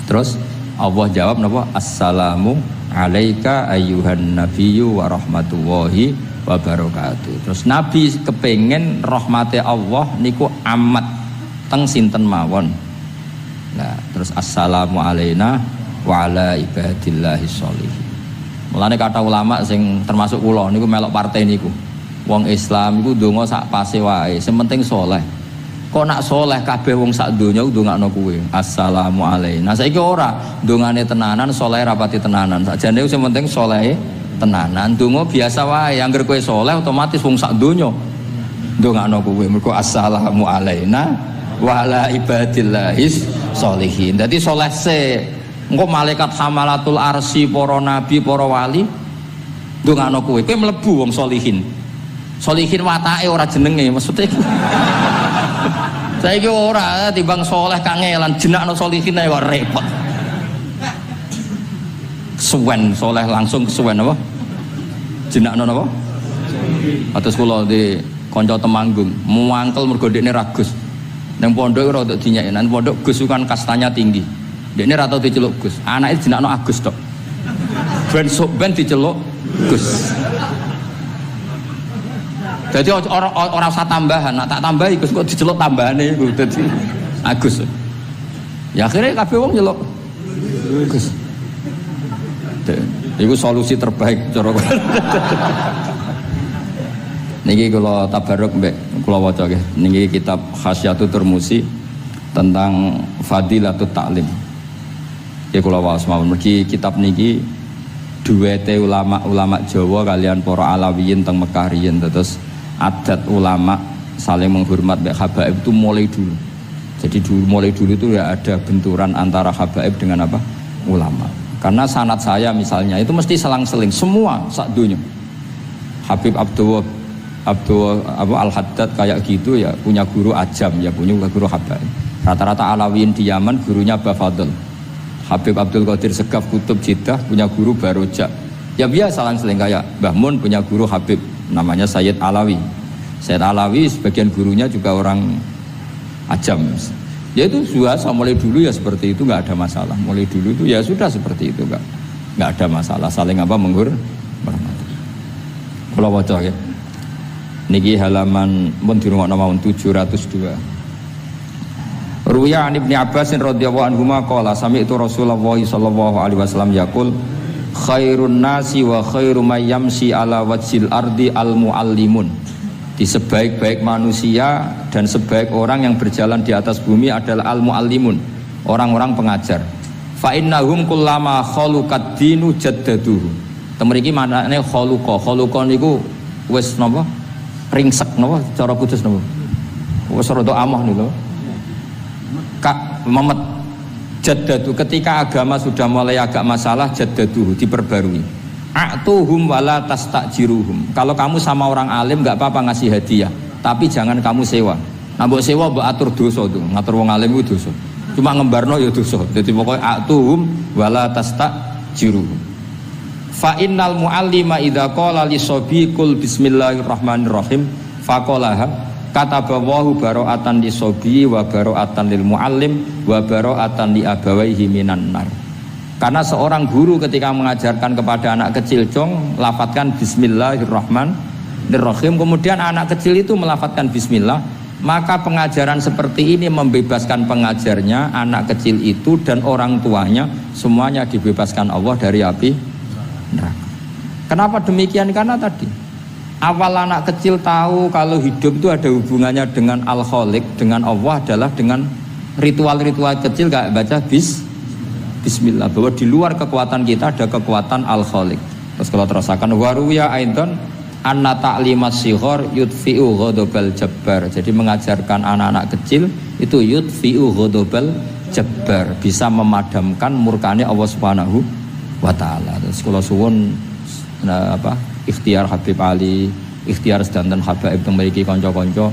Terus Allah jawab napa? Assalamu alaika ayyuhan nabiyyu wa rahmatullahi wa barakatuh. Terus Nabi kepengen rahmati Allah niku amat teng sinten mawon. Nah, terus assalamu alaina wa ala ibadillahi sholihin. Mulane kata ulama sing termasuk kula niku melok partai niku. Wong Islam iku ndonga sak pase wae, sing penting saleh. Kok nak saleh kabeh wong sak donya ndongakno kuwe. Assalamu alaina. Saiki ora ndongane tenanan, saleh rapati tenanan. Sakjane sing penting saleh tenanan. Donga biasa wae, angger kowe saleh otomatis wong sak donya ndongakno kowe. Mergo assalamu alaina wa ala ibadillahis sholihin. Dadi saleh se. Engko malaikat hamalatul arsy, para nabi, para wali ndongakno kowe. Kowe mlebu wong sholihin. Sholihin watake ora jenenge, maksudnya saiki ora timbang saleh kangelan jenakno sholihin ae kok repot. Suwen soleh langsung kesuwen apa? Jenakno napa? Atus kula di kanca Temanggung, muangkel mergo dekne ragus. Ning pondok ora untuk dinyek, nang pondok Gus kan kastanya tinggi. Dekne ra tau diceluk Gus. Anake jenakno Agus tok. Ben diceluk Gus. Jadi orang usah tambahan, nak tak tambahi Gus kok diceluk tambahane iku dadi Agus. Ya akhirnya kabeh wong nyeluk Gus. Itu solusi terbaik cara niki kula tabarruk mbek kula waca nggih. Niki kitab Khasyatul Turmusi tentang Fadilatut Ta'lim. Nggih kula waos mawon. Mergi kitab niki duwete ulama-ulama Jawa kalian para Alawiyin teng Mekah riyen. Terus adat ulama saling menghormat mbek habaib itu mulai dulu. Jadi mulai dulu itu ya ada benturan antara habaib dengan apa? Ulama. Karena sanad saya misalnya itu mesti selang-seling semua sak dunya. Habib Abdul Al-Haddad kayak gitu ya punya guru ajam ya punya guru habaib. Rata-rata Alawiyin di Yaman gurunya Bafadl. Habib Abdul Qadir Segaf Kutub Jeddah punya guru Barojak. Ya biasa selang-seling kayak Mbah Mun punya guru Habib namanya Sayyid Alawi. Sayyid Alawi sebagian gurunya juga orang ajam. Ya itu biasa mulai dulu ya seperti itu, nggak ada masalah. Mulai dulu itu ya sudah seperti itu, nggak ada masalah. Saling apa menghormati. Kalau waca ya, niki halaman pun di rumah nomor 702. Ruya an Ibnu Abbas radhiyallahu anhu qala sami'tu Rasulullah sallallahu alaihi wasallam yaqul khairun nasi wa khairu may yamshi ala wajhil ardi al muallimun. Di sebaik-baik manusia dan sebaik orang yang berjalan di atas bumi adalah al-muallimun, orang-orang pengajar. Fa innahum kullama khaluqad dinu jaddaduhu. Temriki manane khaluqa niku wis napa? Ringsek napa cara kudus napa? Wis rada amah niku. Kak Muhammad jaddadu ketika agama sudah mulai agak masalah jaddaduhu diperbarui. A'tuhum wala tastajiruhum. Kalau kamu sama orang alim enggak apa-apa ngasih hadiah, tapi jangan kamu sewa. Nah mbok sewa mbok atur dosa tuh, ngatur wong alim itu dosa. Cuma ngembarno ya dosa. Jadi pokoknya a'tuhum wala tastajiruhum. Fa innal muallima idza qala li sabiqul bismillahirrahmanirrahim faqalaha katabawahu bara'atan li sabi wa bara'atan lil muallim wa bara'atan li abawaihi minan nar. Karena seorang guru ketika mengajarkan kepada anak kecil jong lafatkan bismillahirrahmanirrahim Rahim. Kemudian anak kecil itu melafadzkan bismillah, maka pengajaran seperti ini membebaskan pengajarnya, anak kecil itu dan orang tuanya semuanya dibebaskan Allah dari api neraka. Kenapa demikian? Karena tadi awal anak kecil tahu kalau hidup itu ada hubungannya dengan Al-Khaliq, dengan Allah adalah dengan ritual-ritual kecil kayak baca bismillah, bahwa di luar kekuatan kita ada kekuatan Al-Khaliq. Terus kalau terasakan waruya aidan anna ta'limas sighar yudfi'u ghadabal jabbar. Jadi mengajarkan anak-anak kecil itu yudfi'u ghadabal jabbar, bisa memadamkan murkanya Allah Subhanahu wa taala. Terus kalau suwun ikhtiar Habib Ali, ikhtiar sedanten habaib teng mriki kanca-kanca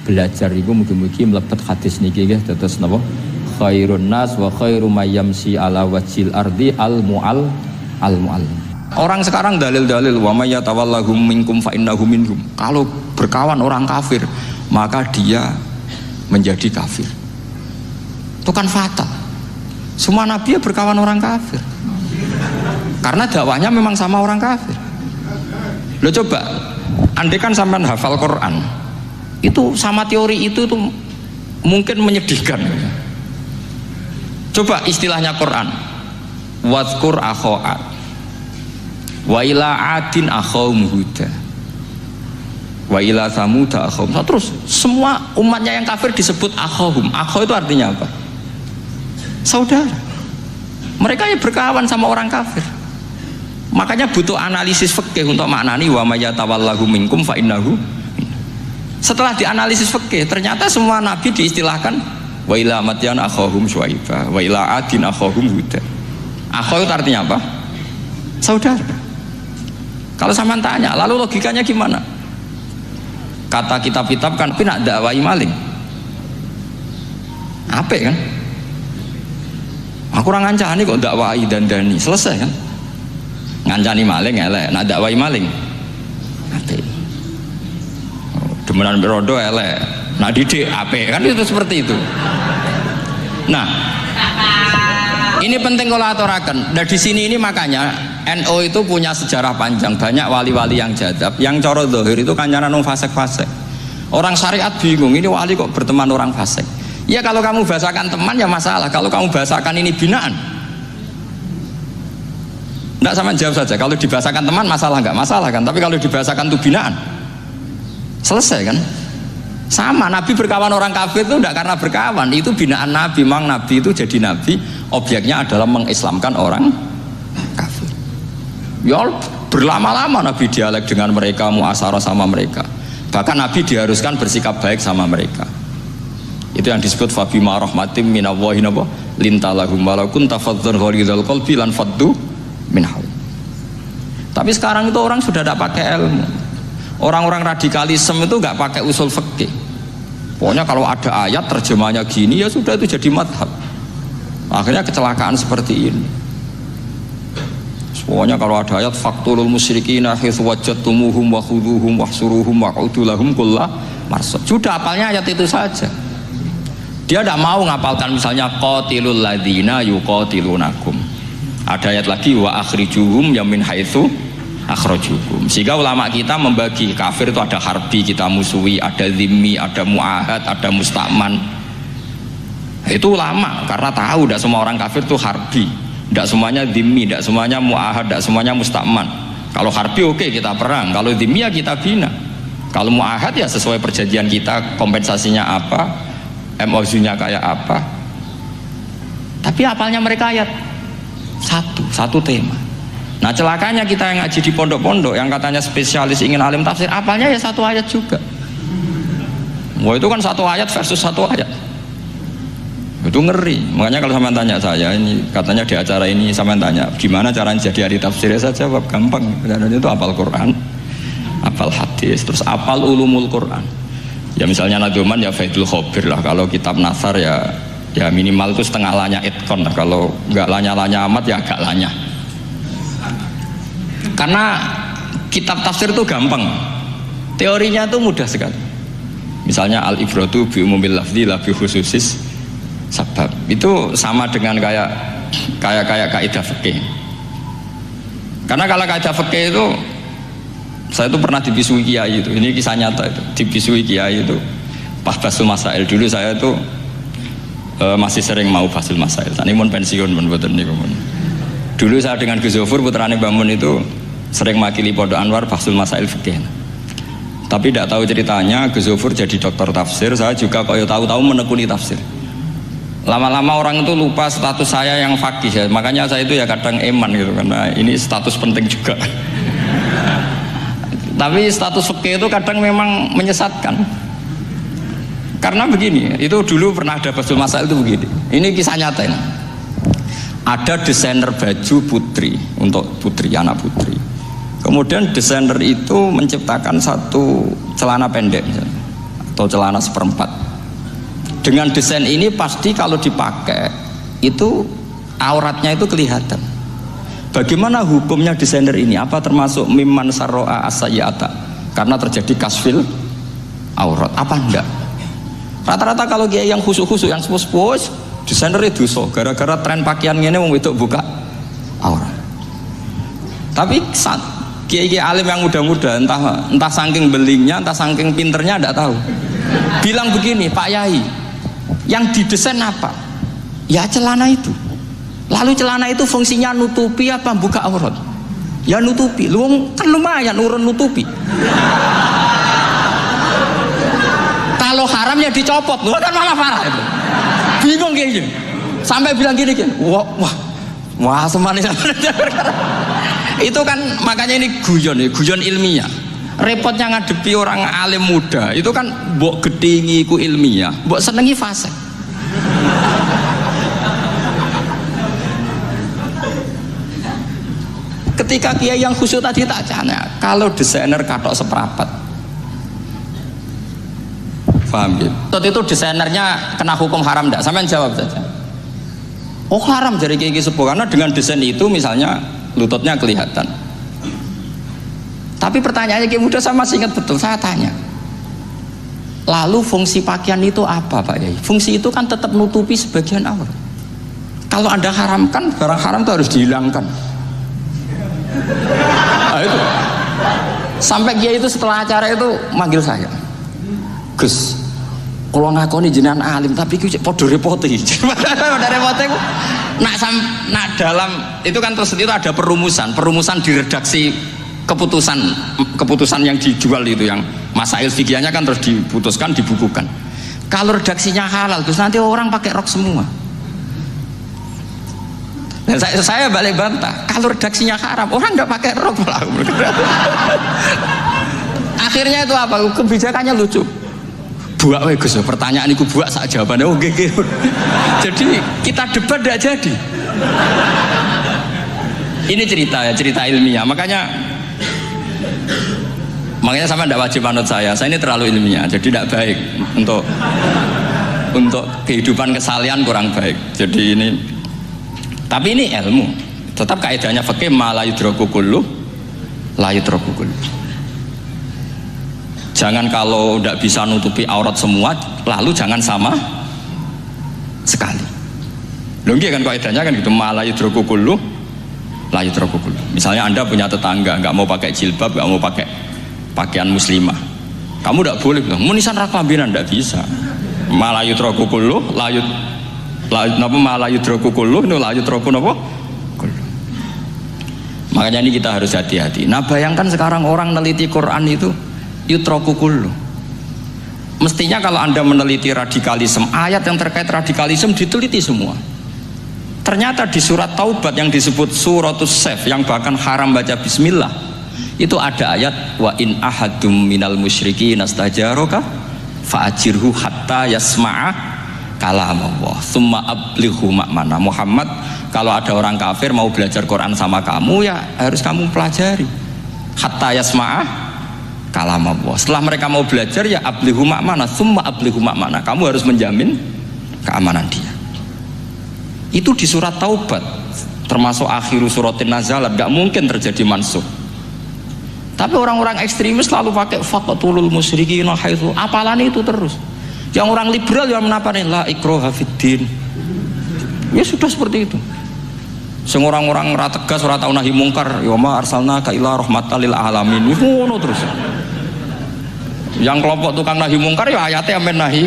belajar iku mugi-mugi mlebet hadis niki nggih dados napa khairun nas wa khairu may yamsi ala wajhil ardi al mu'allim. Orang sekarang dalil-dalil wa may yatawallahum minkum fa innahu minhum. Kalau berkawan orang kafir, maka dia menjadi kafir. Itu kan fatal. Semua nabi ya berkawan orang kafir. Karena dakwahnya memang sama orang kafir. Lo coba, andai kan sampean hafal Quran, itu sama teori itu tuh mungkin menyedihkan. Coba istilahnya Quran, wadhkur akho'at wa ila adin akhawum huda wa ila samuda akhawum. Terus semua umatnya yang kafir disebut akhawum. Akhaw itu artinya apa? Saudara. Mereka ya berkawan sama orang kafir. Makanya butuh analisis fikih untuk maknani wa may yatawallahu minkum fa innahu. Setelah dianalisis fikih, ternyata semua nabi diistilahkan wa ila madyan akhahum syuaiba wa ila adin akhahum huda. Akhaw itu artinya apa? Saudara. Kalau sama tanya, lalu logikanya gimana? Kata kitab-kitab kan nak dakwai maling. Apa kan? Aku orang ngancani kok dakwai dandani, selesai kan? Ngancani maling elek, nak dakwai maling. Apa? Demenan berodo elek, nak didik apa? Kan itu seperti itu. Nah, ini penting kalau aturakan. Dan di sini ini makanya NU itu punya sejarah panjang, banyak wali-wali yang jadab, yang coro dohir itu kancanan fasek-fasek. Orang syariat bingung, ini wali kok berteman orang fasek. Ya kalau kamu bahasakan teman ya masalah, kalau kamu bahasakan ini binaan, tidak sama jawab saja. Kalau dibahasakan teman masalah nggak masalah kan, tapi kalau dibahasakan itu binaan, selesai kan? Sama, Nabi berkawan orang kafir itu tidak karena berkawan, itu binaan Nabi. Memang Nabi itu jadi Nabi, objeknya adalah mengislamkan orang kafir. Ya berlama-lama Nabi dialek dengan mereka, muasyarah sama mereka. Bahkan Nabi diharuskan bersikap baik sama mereka. Itu yang disebut fabima rahmatim minallahi lintalahum walau kunta faddzan ghalidhal qalbi lan faddu min hawl. Tapi sekarang itu orang sudah tidak pakai ilmu. Orang-orang radikalisme itu nggak pakai usul fikih. Pokoknya kalau ada ayat terjemahnya gini ya sudah itu jadi madhab. Akhirnya kecelakaan seperti ini. Pokoknya kalau ada ayat faqtulul musyrikina haitsu wajadtumuhum wa khudhuhum wahsuruhum wa'udu lahum kulla marsad. Sudah hafalnya ayat itu saja. Dia tidak mau ngapalkan misalnya qatilul ladzina yuqatilunakum. Ada ayat lagi wa akhrijuhum yamin haitsu akhrajukum. Sehingga ulama kita membagi kafir itu ada harbi, kita musuhi, ada zimmi, ada muahad, ada musta'man. Itu ulama karena tahu tidak semua orang kafir itu harbi. Tidak semuanya dhimmi, tidak semuanya mu'ahad, tidak semuanya musta'man. Kalau harbi oke, kita perang, kalau dhimmi ya kita bina. Kalau mu'ahad ya sesuai perjanjian kita, kompensasinya apa, MOU-nya kayak apa. Tapi apalnya mereka ayat satu tema. Nah celakanya kita yang ngaji di pondok-pondok yang katanya spesialis ingin alim tafsir, apalnya ya satu ayat juga. Wah itu kan satu ayat versus satu ayat. Itu ngeri. Makanya kalau sama tanya saya ini katanya di acara ini sama tanya gimana caranya jadi ahli tafsir, saya jawab gampang. Dan itu hafal Quran, hafal hadis, terus hafal ulumul Quran. Ya misalnya Nadoman ya Faidul Khobir lah. Kalau kitab Nasar ya minimal itu setengah lanya itkon lah. Kalau nggak lanya amat ya agak lanya. Karena kitab tafsir itu gampang. Teorinya itu mudah sekali. Misalnya al-ibratu bi umumil lafzi la bi khususis sebab. Itu sama dengan kayak kaidah fikih. Karena kalau kaidah fikih itu Saya itu pernah dibisui kiai itu, ini kisah nyata itu, dibisui kiai itu pas Basul Masail. Dulu saya itu masih sering mau Basul Masail. Tadi mau pensiun mun boten niku mun. Dulu saya dengan Gus Zofur putrane Mbah Mun itu sering makili Pondok Anwar Basul Masail fikih. Tapi tidak tahu ceritanya Gus Zofur jadi dokter tafsir, saya juga kok tahu-tahu menekuni tafsir. Lama-lama orang itu lupa status saya yang fakih ya. Makanya saya itu ya kadang eman gitu karena ini status penting juga. Tapi status fikih itu kadang memang menyesatkan. Karena begini, itu dulu pernah ada Basul Masail itu begini. Ini kisah nyata ini. Ada desainer baju putri untuk putri, anak putri. Kemudian desainer itu menciptakan satu celana pendek misalnya, atau celana seperempat. Dengan desain ini pasti kalau dipakai itu auratnya itu kelihatan. Bagaimana hukumnya desainer ini? Apa termasuk mimman sarro'a as-sayyi'ata? Karena terjadi kasfil aurat. Apa enggak? Rata-rata kalau kiai yang khusyuk-khusyuk, yang sepuh-sepuh, desainer itu dosa. Gara-gara tren pakaian ini mau itu buka aurat. Tapi kiai-kiai alim yang muda-muda, entah saking belingnya, entah saking pinternya, enggak tahu. Bilang begini, Pak Yai, yang didesain apa? Ya celana itu. Lalu celana itu fungsinya nutupi apa buka aurat? Ya nutupi. Lu kan lumayan urun nutupi. Kalau haram ya dicopot, lu kan malah parah itu. Bingung kayak gini. Sampai bilang gini kan, wah semanis. Itu kan makanya ini guyon ilmiah. Repotnya ngadepi orang alim muda, itu kan mbok gedingi ku ilmiah, mbok senengi fasik. Ketika kiai yang khusyuk tadi tak tanya, kalau desainer katok seperapat, paham gitu? Waktu itu desainernya kena hukum haram enggak? Sampean jawab saja. Oh haram dari kiai sepuh karena dengan desain itu misalnya lututnya kelihatan. Tapi pertanyaannya kiai muda saya masih ingat betul, saya tanya. Lalu fungsi pakaian itu apa Pak Yai? Fungsi itu kan tetap nutupi sebagian aurat. Kalau Anda haramkan, barang haram itu harus dihilangkan. Nah, itu. Sampai kiai itu setelah acara itu manggil saya, Gus, kalau ngakoni jenengan alim tapi kiai podo repoti. Podo repoti ku nak dalam itu kan terus itu ada perumusan di redaksi keputusan yang dijual itu yang masail fikihnya kan terus diputuskan dibukukan. Kalau redaksinya halal terus nanti orang pakai rok semua. Dan saya balik bantah, kalau redaksinya haram orang nggak pakai rok lah. Akhirnya itu apa? Kebijakannya lucu. Buak Gus, pertanyaan itu buak saat jawabannya oke. Jadi kita debat tidak jadi. Ini cerita ilmiah. Makanya sama tidak wajib manut saya ini terlalu ilmiah, jadi tidak baik untuk kehidupan kesalian kurang baik. Jadi ini, tapi ini ilmu. Tetap kaidahnya fikih ma la yudraku kullu la yudraku kullu. Jangan kalau tidak bisa nutupi aurat semua, lalu jangan sama sekali. Loh kan kaidahnya kan gitu, ma la yudraku kullu la yudraku kullu. Misalnya Anda punya tetangga nggak mau pakai jilbab, nggak mau pakai pakaian muslimah, kamu tidak boleh bilang munisan raklambinan, tidak bisa. Malayu trokukulu layut napa malayu trokukulu itu layut troku napa. Makanya ini kita harus hati-hati. Nah bayangkan sekarang orang meneliti Quran itu yutrokukulu. Mestinya kalau Anda meneliti radikalisme, ayat yang terkait radikalisme diteliti semua. Ternyata di surat Taubat yang disebut suratus Saif yang bahkan haram baca bismillah, itu ada ayat wa in ahadum minal musyrikin nastajaraka fa'ajirhu hatta yasma'a kalam Allah summa ablighu ma'mana. Muhammad, kalau ada orang kafir mau belajar Quran sama kamu ya harus kamu pelajari hatta yasma'a kalam Allah. Setelah mereka mau belajar ya ablighu ma'mana summa ablighu ma'mana, kamu harus menjamin keamanan dia. Itu di surat Taubat termasuk akhiru suratin nazalat, gak mungkin terjadi mansukh. Tapi orang-orang ekstremis selalu pakai faqatulul musyrikin haitsu, apalan itu terus. Yang orang liberal yang menaparin la ikraha fiddin. Ya sudah seperti itu. Sing orang-orang ora tegas, ora tau nahi mungkar, ya ma arsalnaka illa rahmatan lil alamin. Ngono terus. Yang kelompok tukang nahi mungkar ya ayatnya amen nahi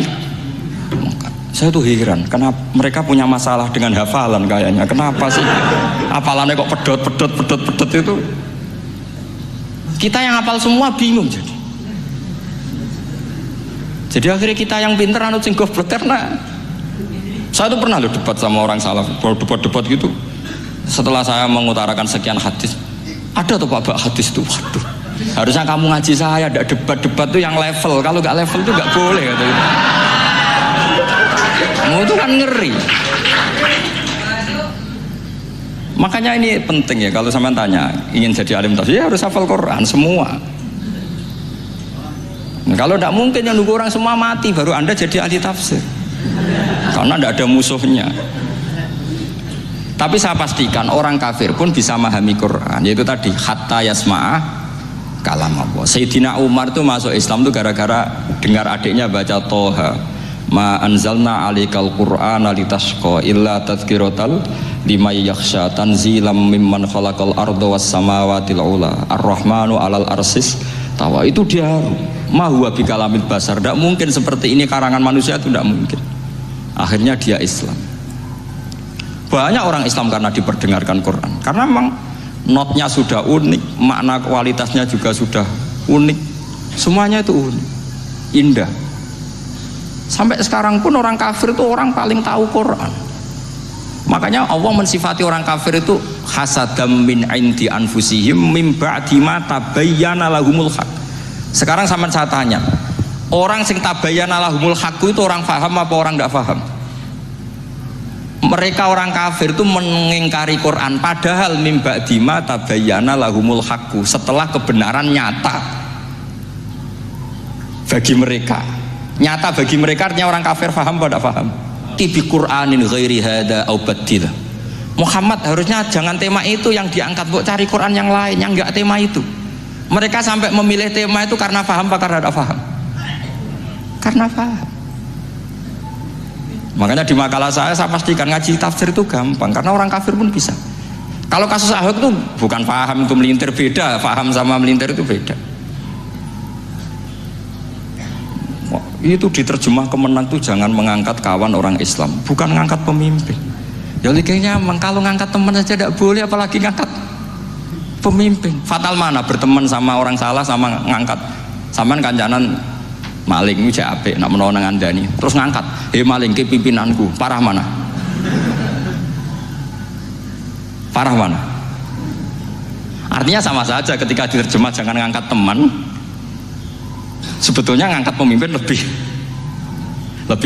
mungkar. Saya tuh heran, kenapa mereka punya masalah dengan hafalan kayaknya. Kenapa sih hafalannya kok pedot itu? Kita yang hafal semua bingung jadi. Jadi akhirnya kita yang pinter anut sing goblok karena saya tuh pernah loh debat sama orang salaf, debat gitu. Setelah saya mengutarakan sekian hadis, ada tuh Pak hadis tuh, waduh, harusnya kamu ngaji saya, ada debat tuh yang level, kalau nggak level tuh nggak boleh katanya. Mau itu kan ngeri. Makanya ini penting ya, kalau sampean tanya ingin jadi alim tafsir ya harus hafal Quran semua. Nah, kalau tidak mungkin yang nunggu orang semua mati baru Anda jadi ahli tafsir, karena tidak ada musuhnya. Tapi saya pastikan orang kafir pun bisa memahami Quran, yaitu tadi hatta yasma'ah kalam Allah. Sayyidina Umar tuh masuk Islam tuh gara-gara dengar adiknya baca Toha, ma anzalna alikal Qur'ana litasqa illa tadhkiratal liman yakhsha tanzilam mimman khalaqal arda was samawati ula ar-rahmanu alal arsis tawa. Itu dia ma huwa bikalamil basar, tidak mungkin seperti ini karangan manusia, itu tidak mungkin. Akhirnya dia Islam. Banyak orang Islam karena diperdengarkan Quran, karena memang notnya sudah unik, makna kualitasnya juga sudah unik, semuanya itu unik, indah. Sampai sekarang pun orang kafir itu orang paling tahu Quran. Makanya Allah mensifati orang kafir itu hasadam min indi anfusihim mim ba'di ma tabayyana lahumul haq. Sekarang sama saya tanya, orang sing tabayyana lahumul haq itu orang paham apa orang tidak paham? Mereka orang kafir itu mengingkari Quran, padahal mim ba'di ma tabayyana lahumul haq, setelah kebenaran nyata bagi mereka. Nyata bagi mereka artinya orang kafir paham apa tidak paham? Tibi Qur'anin ghairi hada au badil. Muhammad harusnya jangan tema itu yang diangkat, buat cari Quran yang lain yang enggak tema itu. Mereka sampai memilih tema itu karena paham apa karena tidak paham? Karena paham. Makanya di makalah saya pastikan ngaji tafsir itu gampang, karena orang kafir pun bisa. Kalau kasus Ahok itu bukan paham itu melintir, beda, paham sama melintir itu beda. Itu diterjemah kemenang tuh jangan mengangkat kawan orang Islam, bukan ngangkat pemimpin. Ya kayaknya kalau ngangkat teman saja tidak boleh, apalagi ngangkat pemimpin. Fatal mana berteman sama orang salah sama ngangkat. Saman kancanan maling itu apik nak menawa nang andani terus ngangkat, maling ke pimpinanku, parah mana? Parah mana? Artinya sama saja ketika diterjemah jangan ngangkat teman, sebetulnya ngangkat pemimpin lebih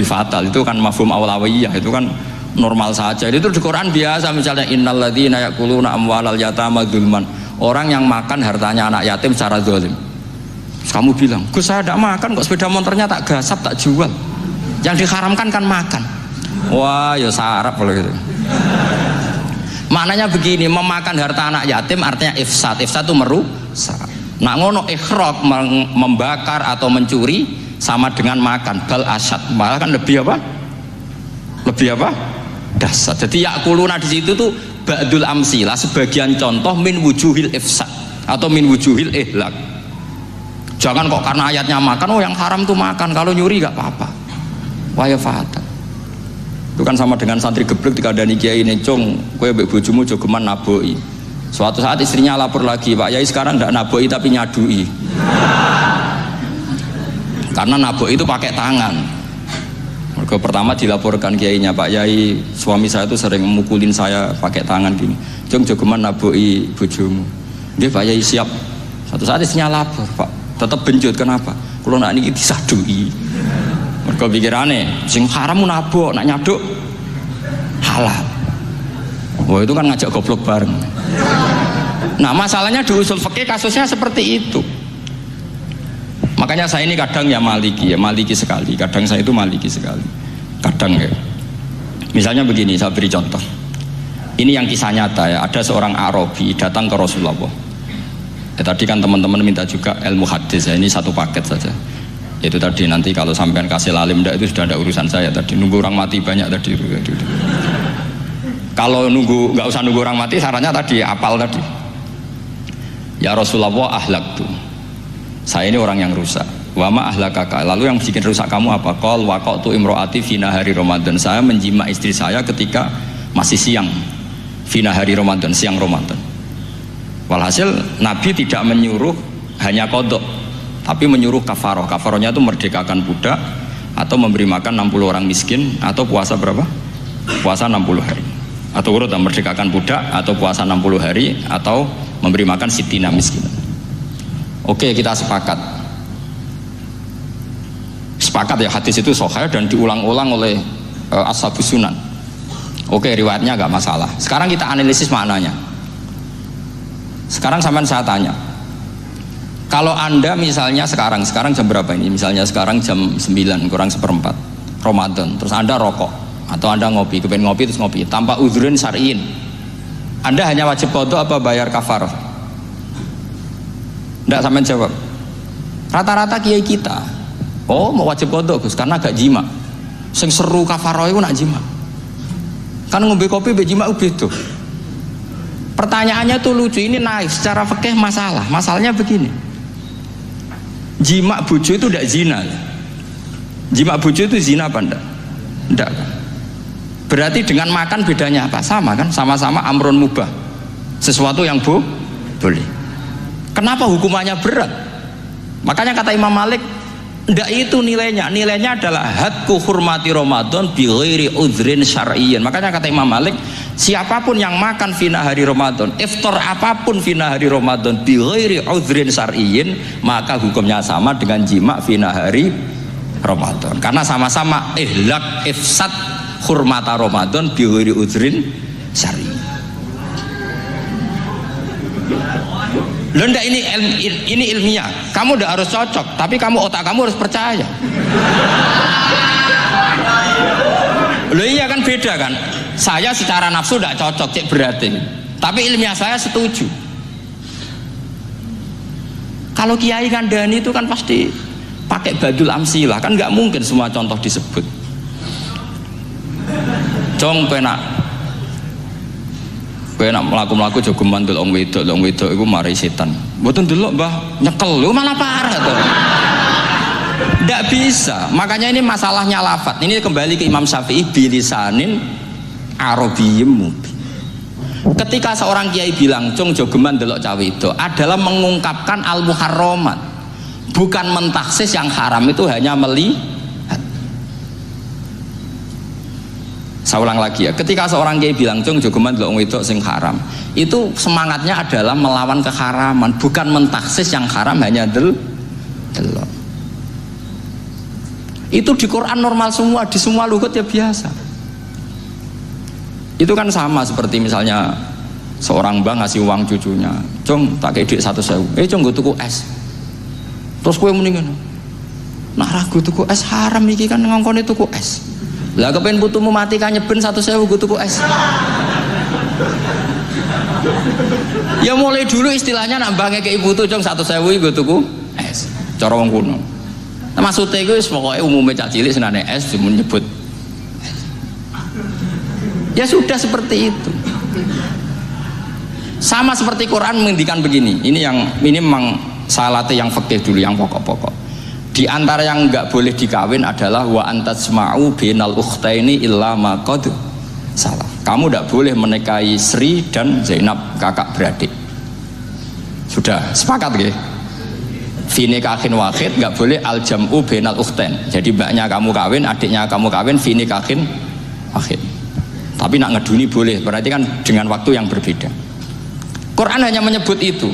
fatal. Itu kan mafhum awlawiyah, itu kan normal saja. Itu di Quran biasa, misalnya innalladzina ya'kuluna amwalal yatama dzulman, orang yang makan hartanya anak yatim secara zalim. Kamu bilang, Gus saya tidak makan kok, sepeda motornya tak gasap, tak jual. Yang diharamkan kan makan. Wah ya sarap kalau gitu. Maknanya begini, memakan harta anak yatim artinya ifsad. Ifsad itu merusak. Nak ngono ikhraq, membakar atau mencuri sama dengan makan, bal asyad, malah kan lebih apa? Lebih apa? Dasar. Jadi yakuluna di situ tuh ba'dul amsilah, sebagian contoh min wujuhil ifsad atau min wujuhil ihlak. Jangan kok karena ayatnya makan, oh yang haram tuh makan, kalau nyuri gak apa-apa. Waya fatal. Itu kan sama dengan santri geblek ketika ada kiai ini, cung, kowe mbek bojomu jogeman naboi. Suatu saat istrinya lapor lagi, Pak Yai sekarang tidak naboi tapi nyadui. Karena naboi itu pakai tangan. Mereka pertama dilaporkan kiainya, Pak Yai suami saya itu sering memukulin saya pakai tangan gini. Cung jogeman naboi bojomu. Dia Pak Yai siap. Suatu saat istrinya lapor, Pak, tetap benjut, kenapa? Kalau nak ini disadui. Mereka pikirannya, sing haram nabok, nak nyaduk halal. Wah itu kan ngajak goblok bareng. Nah masalahnya di usul fikih kasusnya seperti itu. Makanya saya ini kadang ya maliki sekali. Kadang saya itu maliki sekali. Kadang ya. Misalnya begini, saya beri contoh. Ini yang kisah nyata ya. Ada seorang Arabi datang ke Rasulullah. Ya, tadi kan teman-teman minta juga ilmu hadis ya. Ini satu paket saja. Itu tadi nanti kalau sampean kasih lalim itu sudah ada urusan saya tadi. Nunggu orang mati banyak tadi. Kalau nunggu nggak usah nunggu orang mati, sarannya tadi apal tadi. Ya Rasulullah ahlaktu. Saya ini orang yang rusak. Wa ma ahlakaka. Lalu yang bikin rusak kamu apa? Qal waqatu imroati fi nahari Ramadan. Saya menjima istri saya ketika masih siang. Fi nahari Ramadan, siang Ramadan. Walhasil Nabi tidak menyuruh hanya kodok, tapi menyuruh kafaroh. Kafarohnya itu merdekakan budak, atau memberi makan 60 orang miskin, atau puasa berapa? Puasa 60 hari. Atau urut merdekakan budak, atau puasa 60 hari, atau memberi makan sitina miskin. Oke, kita sepakat. Sepakat ya, hadis itu sahih dan diulang-ulang oleh Ashabus Sunan. Oke, riwayatnya agak masalah. Sekarang kita analisis maknanya. Sekarang sampean saya tanya, kalau anda misalnya sekarang jam berapa ini? Misalnya sekarang jam 9 kurang seperempat Ramadan, terus anda rokok atau anda ngopi, kepengen ngopi terus ngopi tanpa udhrin syar'in, anda hanya wajib qadha apa bayar kafarah? Tidak, sampean jawab. Rata-rata kiai kita, oh mau wajib qadha Gus karena gak jima. Sing seru kafarah itu nak jima. Kan ngombe kopi be jima beda. Pertanyaannya tuh lucu, ini naik secara fikih masalah. Masalahnya begini, jima bojo itu tidak zina. Jima bojo itu zina apa enggak? Enggak. Berarti dengan makan bedanya apa? Sama kan? Sama-sama amrun mubah, sesuatu yang boleh. Kenapa hukumannya berat? Makanya kata Imam Malik, enggak itu nilainya. Nilainya adalah hadku hurmati Ramadan bi ghairi udhrin syar'iyyan. Makanya kata Imam Malik, siapapun yang makan fina hari Ramadan, iftar apapun fina hari Ramadan bi ghairi udhrin syar'iyyin, maka hukumnya sama dengan jima fina hari Ramadan. Karena sama-sama ihlak ifsad hurmata Ramadan bi ghairi udhrin syar'iyyin. Loh enggak, ini ilmiah. Kamu udah harus cocok, tapi otak kamu harus percaya. Loh iya kan, beda kan. Saya secara nafsu tidak cocok, cek berarti. Tapi ilmiah saya setuju. Kalau Kiai Kandani itu kan pasti pakai badul amsilah, kan nggak mungkin semua contoh disebut. Jong penak melaku jogeman delok wong wedok iku mari setan. Mboten delok Mbah, nyekel lho malah parah to. Ndak bisa. Makanya ini masalahnya lafaz. Ini kembali ke Imam Syafi'i, bilisanin arabiyyim mubin. Ketika seorang kiai bilang cung jogeman delok cawe itu adalah mengungkapkan al-muharramat, bukan mentaksis yang haram itu hanya melihat. Saya ulang lagi ya, ketika seorang kiai bilang cung jogeman delok wedok sing haram, itu semangatnya adalah melawan keharaman, bukan mentaksis yang haram hanya delok. Itu di Quran normal semua, di semua lugat ya biasa. Itu kan sama seperti misalnya seorang mbah ngasih uang cucunya, cung tak kei duit 100.000, cung gue tuku es. Terus kue mendingan, nah ragu tuku es haram iki kan ngongkone tuku es. Lah kepen putumu mati kan nyeben 100.000 gue tuku es. Ya mulai dulu istilahnya nambah ngekei putu cung 100.000 gue tuku es. Cara wong kuno. Nah, maksudnya itu pokoknya umumnya cak cilik senane es cuma nyebut. Ya sudah seperti itu. Sama seperti Quran menghentikan begini. Ini memang salate yang fikih dulu, yang pokok-pokok. Di antara yang enggak boleh dikawin adalah wa antasma'u binal ukhtaini illa ma qad salaf. Kamu enggak boleh menikahi Sri dan Zainab, kakak beradik. Sudah sepakat nggih? Fi nikahin wahid enggak boleh al jam'u binal ukhtain. Jadi mbaknya kamu kawin, adiknya kamu kawin fi nikahin wahid. Tapi nak ngeduni boleh, berarti kan dengan waktu yang berbeda. Quran hanya menyebut itu.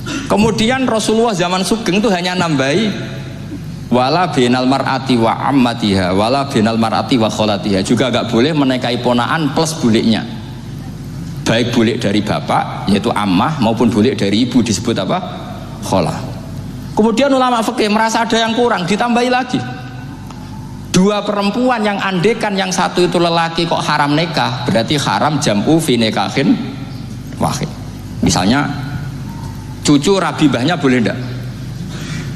Kemudian Rasulullah zaman Sugeng itu hanya nambahi wala binal mar'ati wa ammatiha wala binal mar'ati wa kholatiha, juga agak boleh menikahi ponaan plus buliknya, baik bulik dari bapak yaitu ammah maupun bulik dari ibu disebut apa? Kholah. Kemudian ulama fikih merasa ada yang kurang, ditambahi lagi. Dua perempuan yang andekan yang satu itu lelaki kok haram nikah, berarti haram jam'u fi nikahin wahid. Misalnya cucu rabibahnya boleh enggak?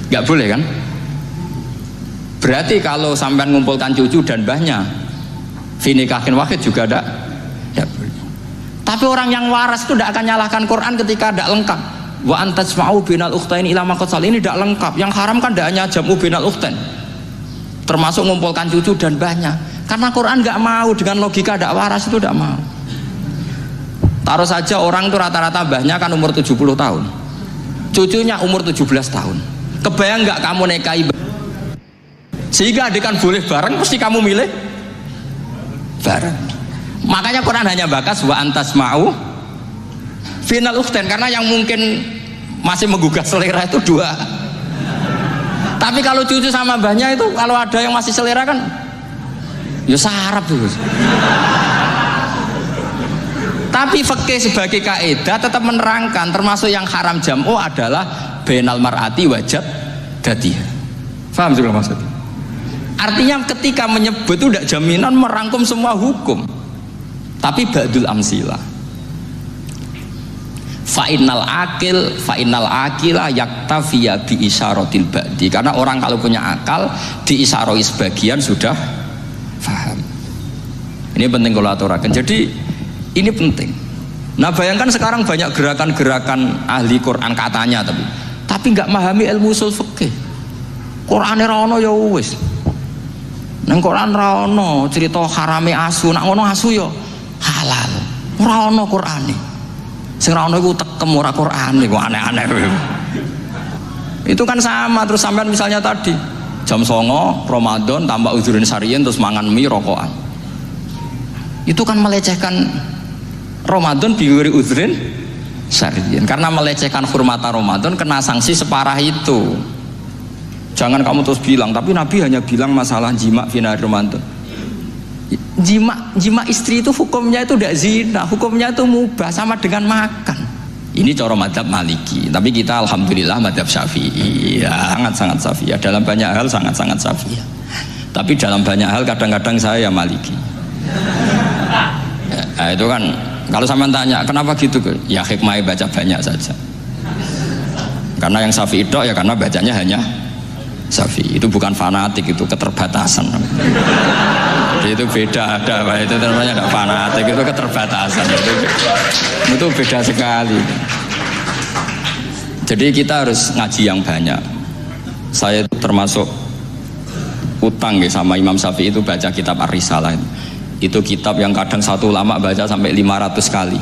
Enggak boleh kan? Berarti kalau sampean ngumpulkan cucu dan mbahnya fi nikahin wahid juga enggak? Ya Tapi orang yang waras itu tidak akan nyalahkan Quran ketika tidak lengkap. Wa antasma'u binal ukhtain ila ma qad sal, ini tidak lengkap. Yang haram kan tidak hanya jam'u binal ukhtain, termasuk mengumpulkan cucu dan banyak. Karena Quran nggak mau dengan logika tidak waras itu, tidak mau. Taruh saja orang itu rata-rata mbahnya kan umur 70 tahun, cucunya umur 17 tahun. Kebayang nggak kamu nikahi sehingga adik kan boleh bareng, pasti kamu milih bareng. Makanya Quran hanya bakas wa antasma'u final ukhtain, karena yang mungkin masih menggugah selera itu dua. Tapi kalau cucu sama mbahnya itu, kalau ada yang masih selera kan ya sarap tuh. Tapi fikih sebagai kaidah tetap menerangkan termasuk yang haram jam'u adalah bainal mar'ati wajad dadiha. Paham juga maksudnya? Artinya ketika menyebut itu tidak jaminan merangkum semua hukum, tapi ba'dul amsilah. Fa'innal akila yaktafiya bi isyaratil ba'di, karena orang kalau punya akal diisyarai sebagian sudah faham. Ini penting kalau aturakan. Jadi ini penting. Nah bayangkan sekarang banyak gerakan-gerakan ahli Quran katanya, tapi nggak memahami ilmu usul fikih. Qur'ane ra ono ya wis. Nang Quran ra ono cerita harame asu, nak ngono asu ya halal. Ora ono Qur'ane. Sing ra ono iku tekem ora Qur'ane, kok aneh-aneh. Itu kan sama terus sampean misalnya tadi jam 09.00 Ramadan tambah uzurin sariyen terus mangan mie rokokan. Itu kan melecehkan Ramadan biwiri uzurin sariyen. Karena melecehkan hurmata Ramadan kena sanksi separah itu. Jangan kamu terus bilang, tapi Nabi hanya bilang masalah jima final Ramadan. Jima istri itu hukumnya itu tidak zina, hukumnya itu mubah, sama dengan makan. Ini cara madzhab Maliki, tapi kita alhamdulillah madzhab Syafi'i, ya, sangat-sangat Syafi'i. Dalam banyak hal sangat-sangat Syafi'i. Tapi dalam banyak hal kadang-kadang saya Maliki. Ya, itu kan kalau sampean tanya kenapa gitu, ya hikmahnya baca banyak saja. Karena yang Syafi'i itu ya karena bacanya hanya Syafi'i, itu bukan fanatik, itu keterbatasan. Itu beda, itu namanya tidak fanatik, itu keterbatasan. Itu beda sekali. Jadi kita harus ngaji yang banyak. Saya termasuk utang ya sama Imam Syafi'i itu baca kitab Ar-Risalah. Itu kitab yang kadang satu ulama baca sampai 500 kali.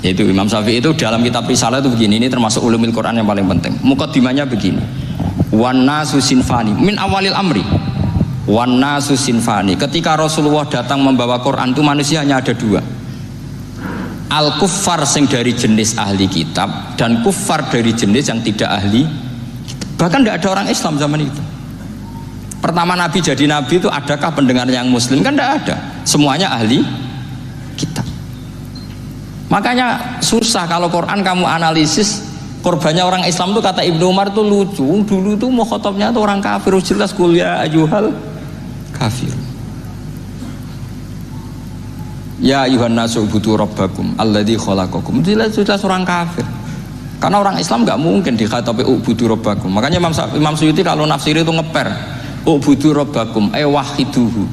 Yaitu Imam Syafi'i itu dalam kitab Risalah itu begini, ini termasuk ulumul Quran yang paling penting. Muqaddimahnya begini. Wan nasu sinfani min awalil amri. Wan nasu sinfani. Ketika Rasulullah datang membawa Quran itu manusia hanya ada dua. Al kuffar sing dari jenis ahli kitab dan kuffar dari jenis yang tidak ahli kitab. Bahkan tidak ada orang Islam zaman itu. Pertama Nabi jadi Nabi itu adakah pendengar yang Muslim? Kan tidak ada. Semuanya ahli kitab. Makanya susah kalau Quran kamu analisis korbannya orang Islam tuh, kata Ibnu Umar tuh lucu. Dulu tuh mukhatabnya tuh orang kafir, jelas kuliah ayyuhal kafir. Ya ayuhan nasu ubudu rabbakum alladzi khalaqakum. Jelas orang kafir. Karena orang Islam nggak mungkin dikhatabi ubudu rabbakum. Makanya Imam Suyuti kalau nafsir itu ngeper ubudu rabbakum wahiduhu.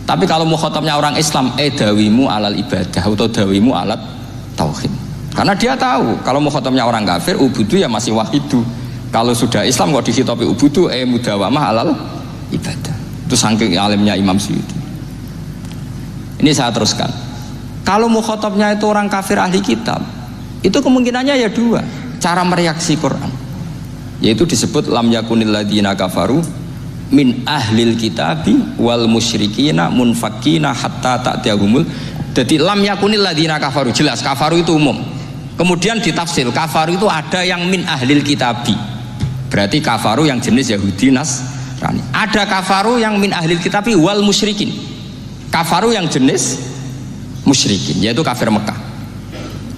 Tapi kalau mukhatabnya orang Islam dawimu alal ibadah atau dawimu alat tauhid. Karena dia tahu kalau mukhatabnya orang kafir ubudu ya masih wahidu. Kalau sudah Islam kok dikhitabi ubudu mudawamah alal ibadah. Itu saking alimnya Imam Suyuti. Ini saya teruskan. Kalau mukhatabnya itu orang kafir ahli kitab, itu kemungkinannya ya dua cara mereaksi Quran. Yaitu disebut lam yakunil ladzina kafaru min ahlil kitabi wal musyrikina munfakina hatta ta'tiyahumul. Jadi lam yakunil ladzina kafaru, jelas kafaru itu umum. Kemudian ditafsir kafaru itu ada yang min ahlil kitabi, berarti kafaru yang jenis Yahudi Nasrani. Ada kafaru yang min ahlil kitabi wal musyrikin, kafaru yang jenis musyrikin, yaitu kafir Mekah.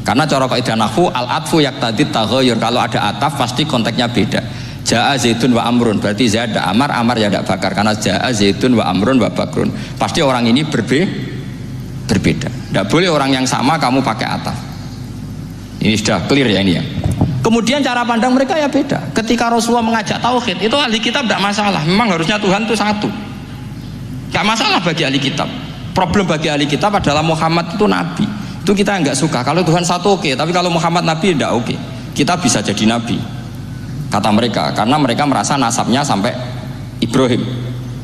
Karena cara kaidah nahwu al-atfu yaqtadi taghayyur, kalau ada ataf pasti konteksnya beda. Ja'a Zaidun wa Amrun, berarti Zaid ada Amar, Amar ya ada Bakar. Karena Ja'a Zaidun wa Amrun wa Bakrun, pasti orang ini berbeda. Tidak boleh orang yang sama kamu pakai ataf. Ini sudah clear ya ini ya. Kemudian cara pandang mereka ya beda. Ketika Rasulullah mengajak tauhid, itu ahli kitab tidak masalah. Memang harusnya Tuhan itu satu. Tidak masalah bagi ahli kitab. Problem bagi ahli kitab adalah Muhammad itu nabi. Itu kita nggak suka. Kalau Tuhan satu oke, tapi kalau Muhammad Nabi tidak oke. Kita bisa jadi Nabi, kata mereka, karena mereka merasa nasabnya sampai Ibrahim.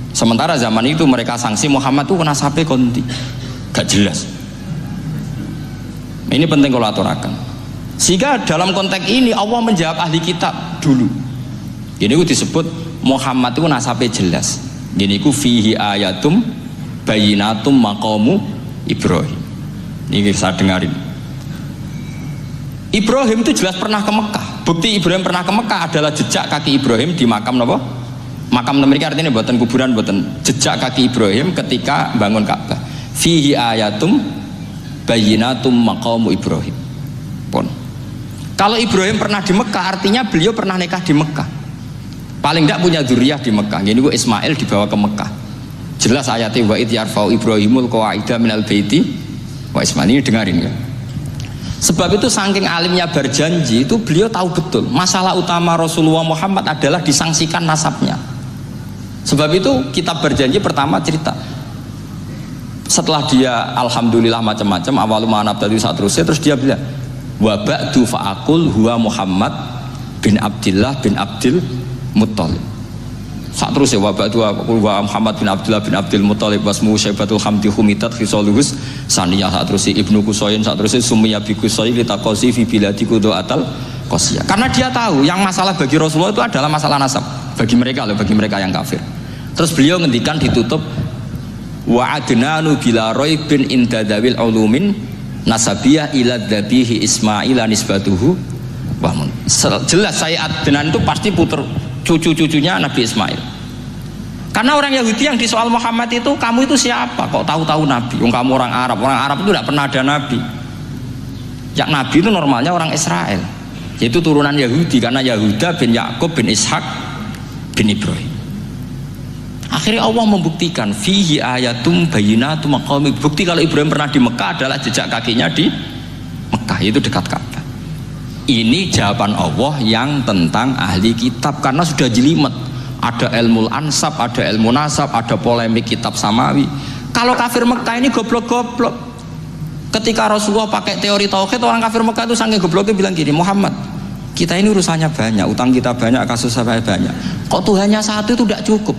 Sementara zaman itu mereka sanksi Muhammad itu nasabnya konti, gak jelas. Ini penting kalau aturakan. Sehingga dalam konteks ini Allah menjawab ahli kitab dulu. Ini disebut Muhammad itu nasabnya jelas. Ini ku fihi ayatum bayinatum maqamu Ibrahim. Ini saya dengarin. Ibrahim itu jelas pernah ke Mekah. Bukti Ibrahim pernah ke Mekah adalah jejak kaki Ibrahim di makam apa? Makam mereka artinya buatan kuburan, buatan jejak kaki Ibrahim ketika bangun Ka'bah. Fihi ayatum bayinatum maqamu Ibrahim. Pun. Kalau Ibrahim pernah di Mekah artinya beliau pernah nikah di Mekah. Paling tidak punya dzurriyyah di Mekah. Jadi Ismail dibawa ke Mekah. Jelas ayatnya wa id yarfa'u Ibrahimul qawaida minal baiti wa Ismail. Ini dengarin ya. Sebab itu saking alimnya berjanji itu beliau tahu betul masalah utama Rasulullah Muhammad adalah disangsikan nasabnya. Sebab itu kitab berjanji pertama cerita setelah dia alhamdulillah macam-macam awalu ma'anab tadi saat terus dia bilang wa ba'du fa'akul huwa Muhammad bin Abdillah bin Abdil Muttalib. Saat terus ya wa ba'du huwa Muhammad bin Abdillah bin Abdil Muttalib wasmu syaibatul hamdi humitat khisaluhus saniyah. Saat terus ibnu Kusoyin, saat terus sumiyah bi Kusoyin litaqosi fi biladi kudu'atal qosiyah. Karena dia tahu yang masalah bagi Rasulullah itu adalah masalah nasab bagi mereka loh, bagi mereka yang kafir. Terus beliau ngendikan ditutup wa adnanu bila raibin indadawil ulumin nasabiyah ila dhabihi Ismail nisbatuhu wa mun. Jelas saya Adnan itu pasti puter cucu-cucunya Nabi Ismail. Karena orang Yahudi yang disoal Muhammad itu, kamu itu siapa? Kok tahu-tahu Nabi? Kamu orang Arab. Orang Arab itu tidak pernah ada Nabi. Yang Nabi itu normalnya orang Israel, yaitu turunan Yahudi, karena Yahuda bin Yakub bin Ishak bin Ibrahim. Akhirnya Allah membuktikan fihi ayatum bayinatum maqami. Bukti kalau Ibrahim pernah di Mekah adalah jejak kakinya di Mekah, itu dekat Ka'bah. Ini jawaban Allah yang tentang ahli kitab, karena sudah jelimet. Ada ilmu ansab, ada ilmu nasab, ada polemik kitab samawi. Kalau kafir Mekah ini goblok-goblok. Ketika Rasulullah pakai teori tauhid, orang kafir Mekah itu saking gobloknya bilang gini, Muhammad, kita ini urusannya banyak, utang kita banyak, kasus saya banyak. Kok Tuhannya satu itu tidak cukup?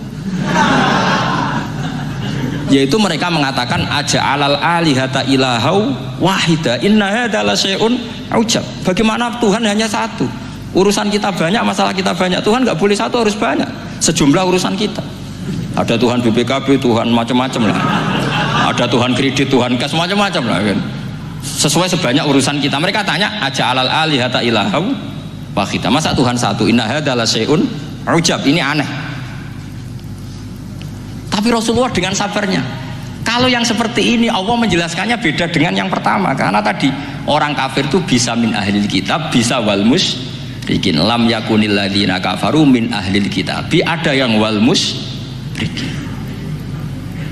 Yaitu mereka mengatakan aja'alal alihata ilahau wahida inna hadza la syai'un ujab. Bagaimana Tuhan hanya satu? Urusan kita banyak, masalah kita banyak. Tuhan nggak boleh satu, harus banyak. Sejumlah urusan kita. Ada Tuhan BPKB, Tuhan macam-macam lah. Ada Tuhan kredit, Tuhan kas, macam-macam lah kan. Sesuai sebanyak urusan kita. Mereka tanya aja'alal alihata ilahau wahida. Masa Tuhan satu? Inna hadza la syai'un ujab. Ini aneh. Tapi Rasulullah dengan sabarnya. Kalau yang seperti ini Allah menjelaskannya beda dengan yang pertama, karena tadi orang kafir itu bisa min ahlil kitab, bisa wal musyrikin. Lam yakunil ladzina kafaru min ahlil kitab. Ada yang wal musyrikin.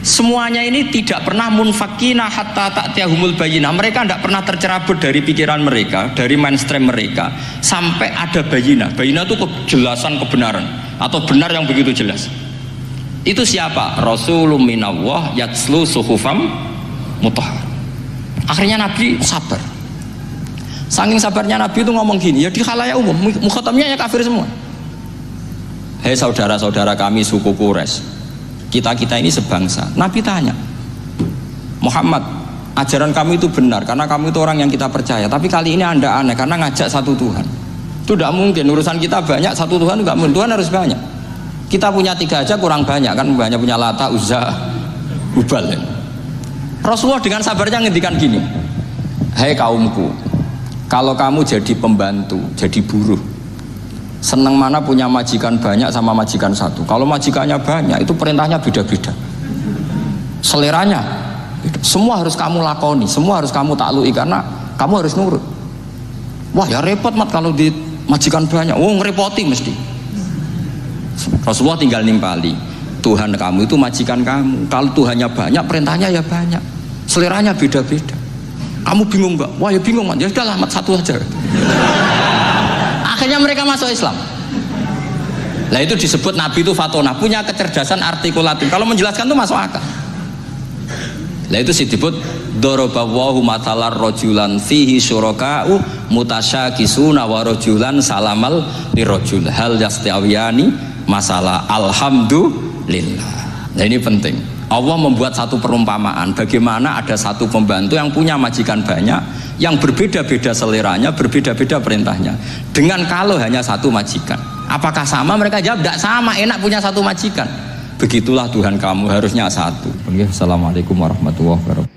Semuanya ini tidak pernah munfakina hatta ta'tiyahumul bayyinah. Mereka tidak pernah tercerabut dari pikiran mereka, dari mainstream mereka, sampai ada bayyinah. Bayyinah itu kejelasan kebenaran atau benar yang begitu jelas. Itu siapa? Rasulun minallah yatslu suhufam mutahhar. Akhirnya Nabi sabar. Saking sabarnya Nabi itu ngomong gini, ya di khalayak umum, mukhatamnya ya kafir semua. Hei saudara-saudara kami suku Quraisy, kita ini sebangsa. Nabi tanya, Muhammad, ajaran kami itu benar karena kamu itu orang yang kita percaya. Tapi kali ini Anda aneh karena ngajak satu Tuhan. Itu tidak mungkin. Urusan kita banyak, satu Tuhan enggak mungkin. Tuhan harus banyak. Kita punya 3 aja kurang banyak kan, banyak punya Lata, Uzza, Hubal ya. Rasulullah dengan sabarnya ngendikan gini, hei kaumku, kalau kamu jadi pembantu, jadi buruh, senang mana punya majikan banyak sama majikan satu. Kalau majikannya banyak itu perintahnya beda-beda, seleranya beda. Semua harus kamu lakoni, semua harus kamu taklui karena kamu harus nurut. Wah ya repot mat kalau di majikan banyak, ngerepoti mesti. Rasulullah tinggal nimpali, Tuhan kamu itu majikan kamu. Kalau Tuhannya banyak, perintahnya ya banyak, seleranya beda-beda. Kamu bingung nggak? Wah ya bingung, ya sudahlah mat satu aja. Akhirnya mereka masuk Islam. Nah itu disebut Nabi itu fatona, punya kecerdasan artikulatif. Kalau menjelaskan itu masuk akal. Nah itu disebut daraballahu mathalar rajulan fihi syuraka'u mutasyakisuna wa rajulan salamal birrajul hal yastawiyani masalah alhamdulillah. Nah ini penting. Allah membuat satu perumpamaan bagaimana ada satu pembantu yang punya majikan banyak yang berbeda-beda seleranya, berbeda-beda perintahnya. Dengan kalau hanya satu majikan, apakah sama? Mereka jawab tidak sama, enak punya satu majikan. Begitulah Tuhan kamu harusnya satu. Assalamualaikum warahmatullahi wabarakatuh.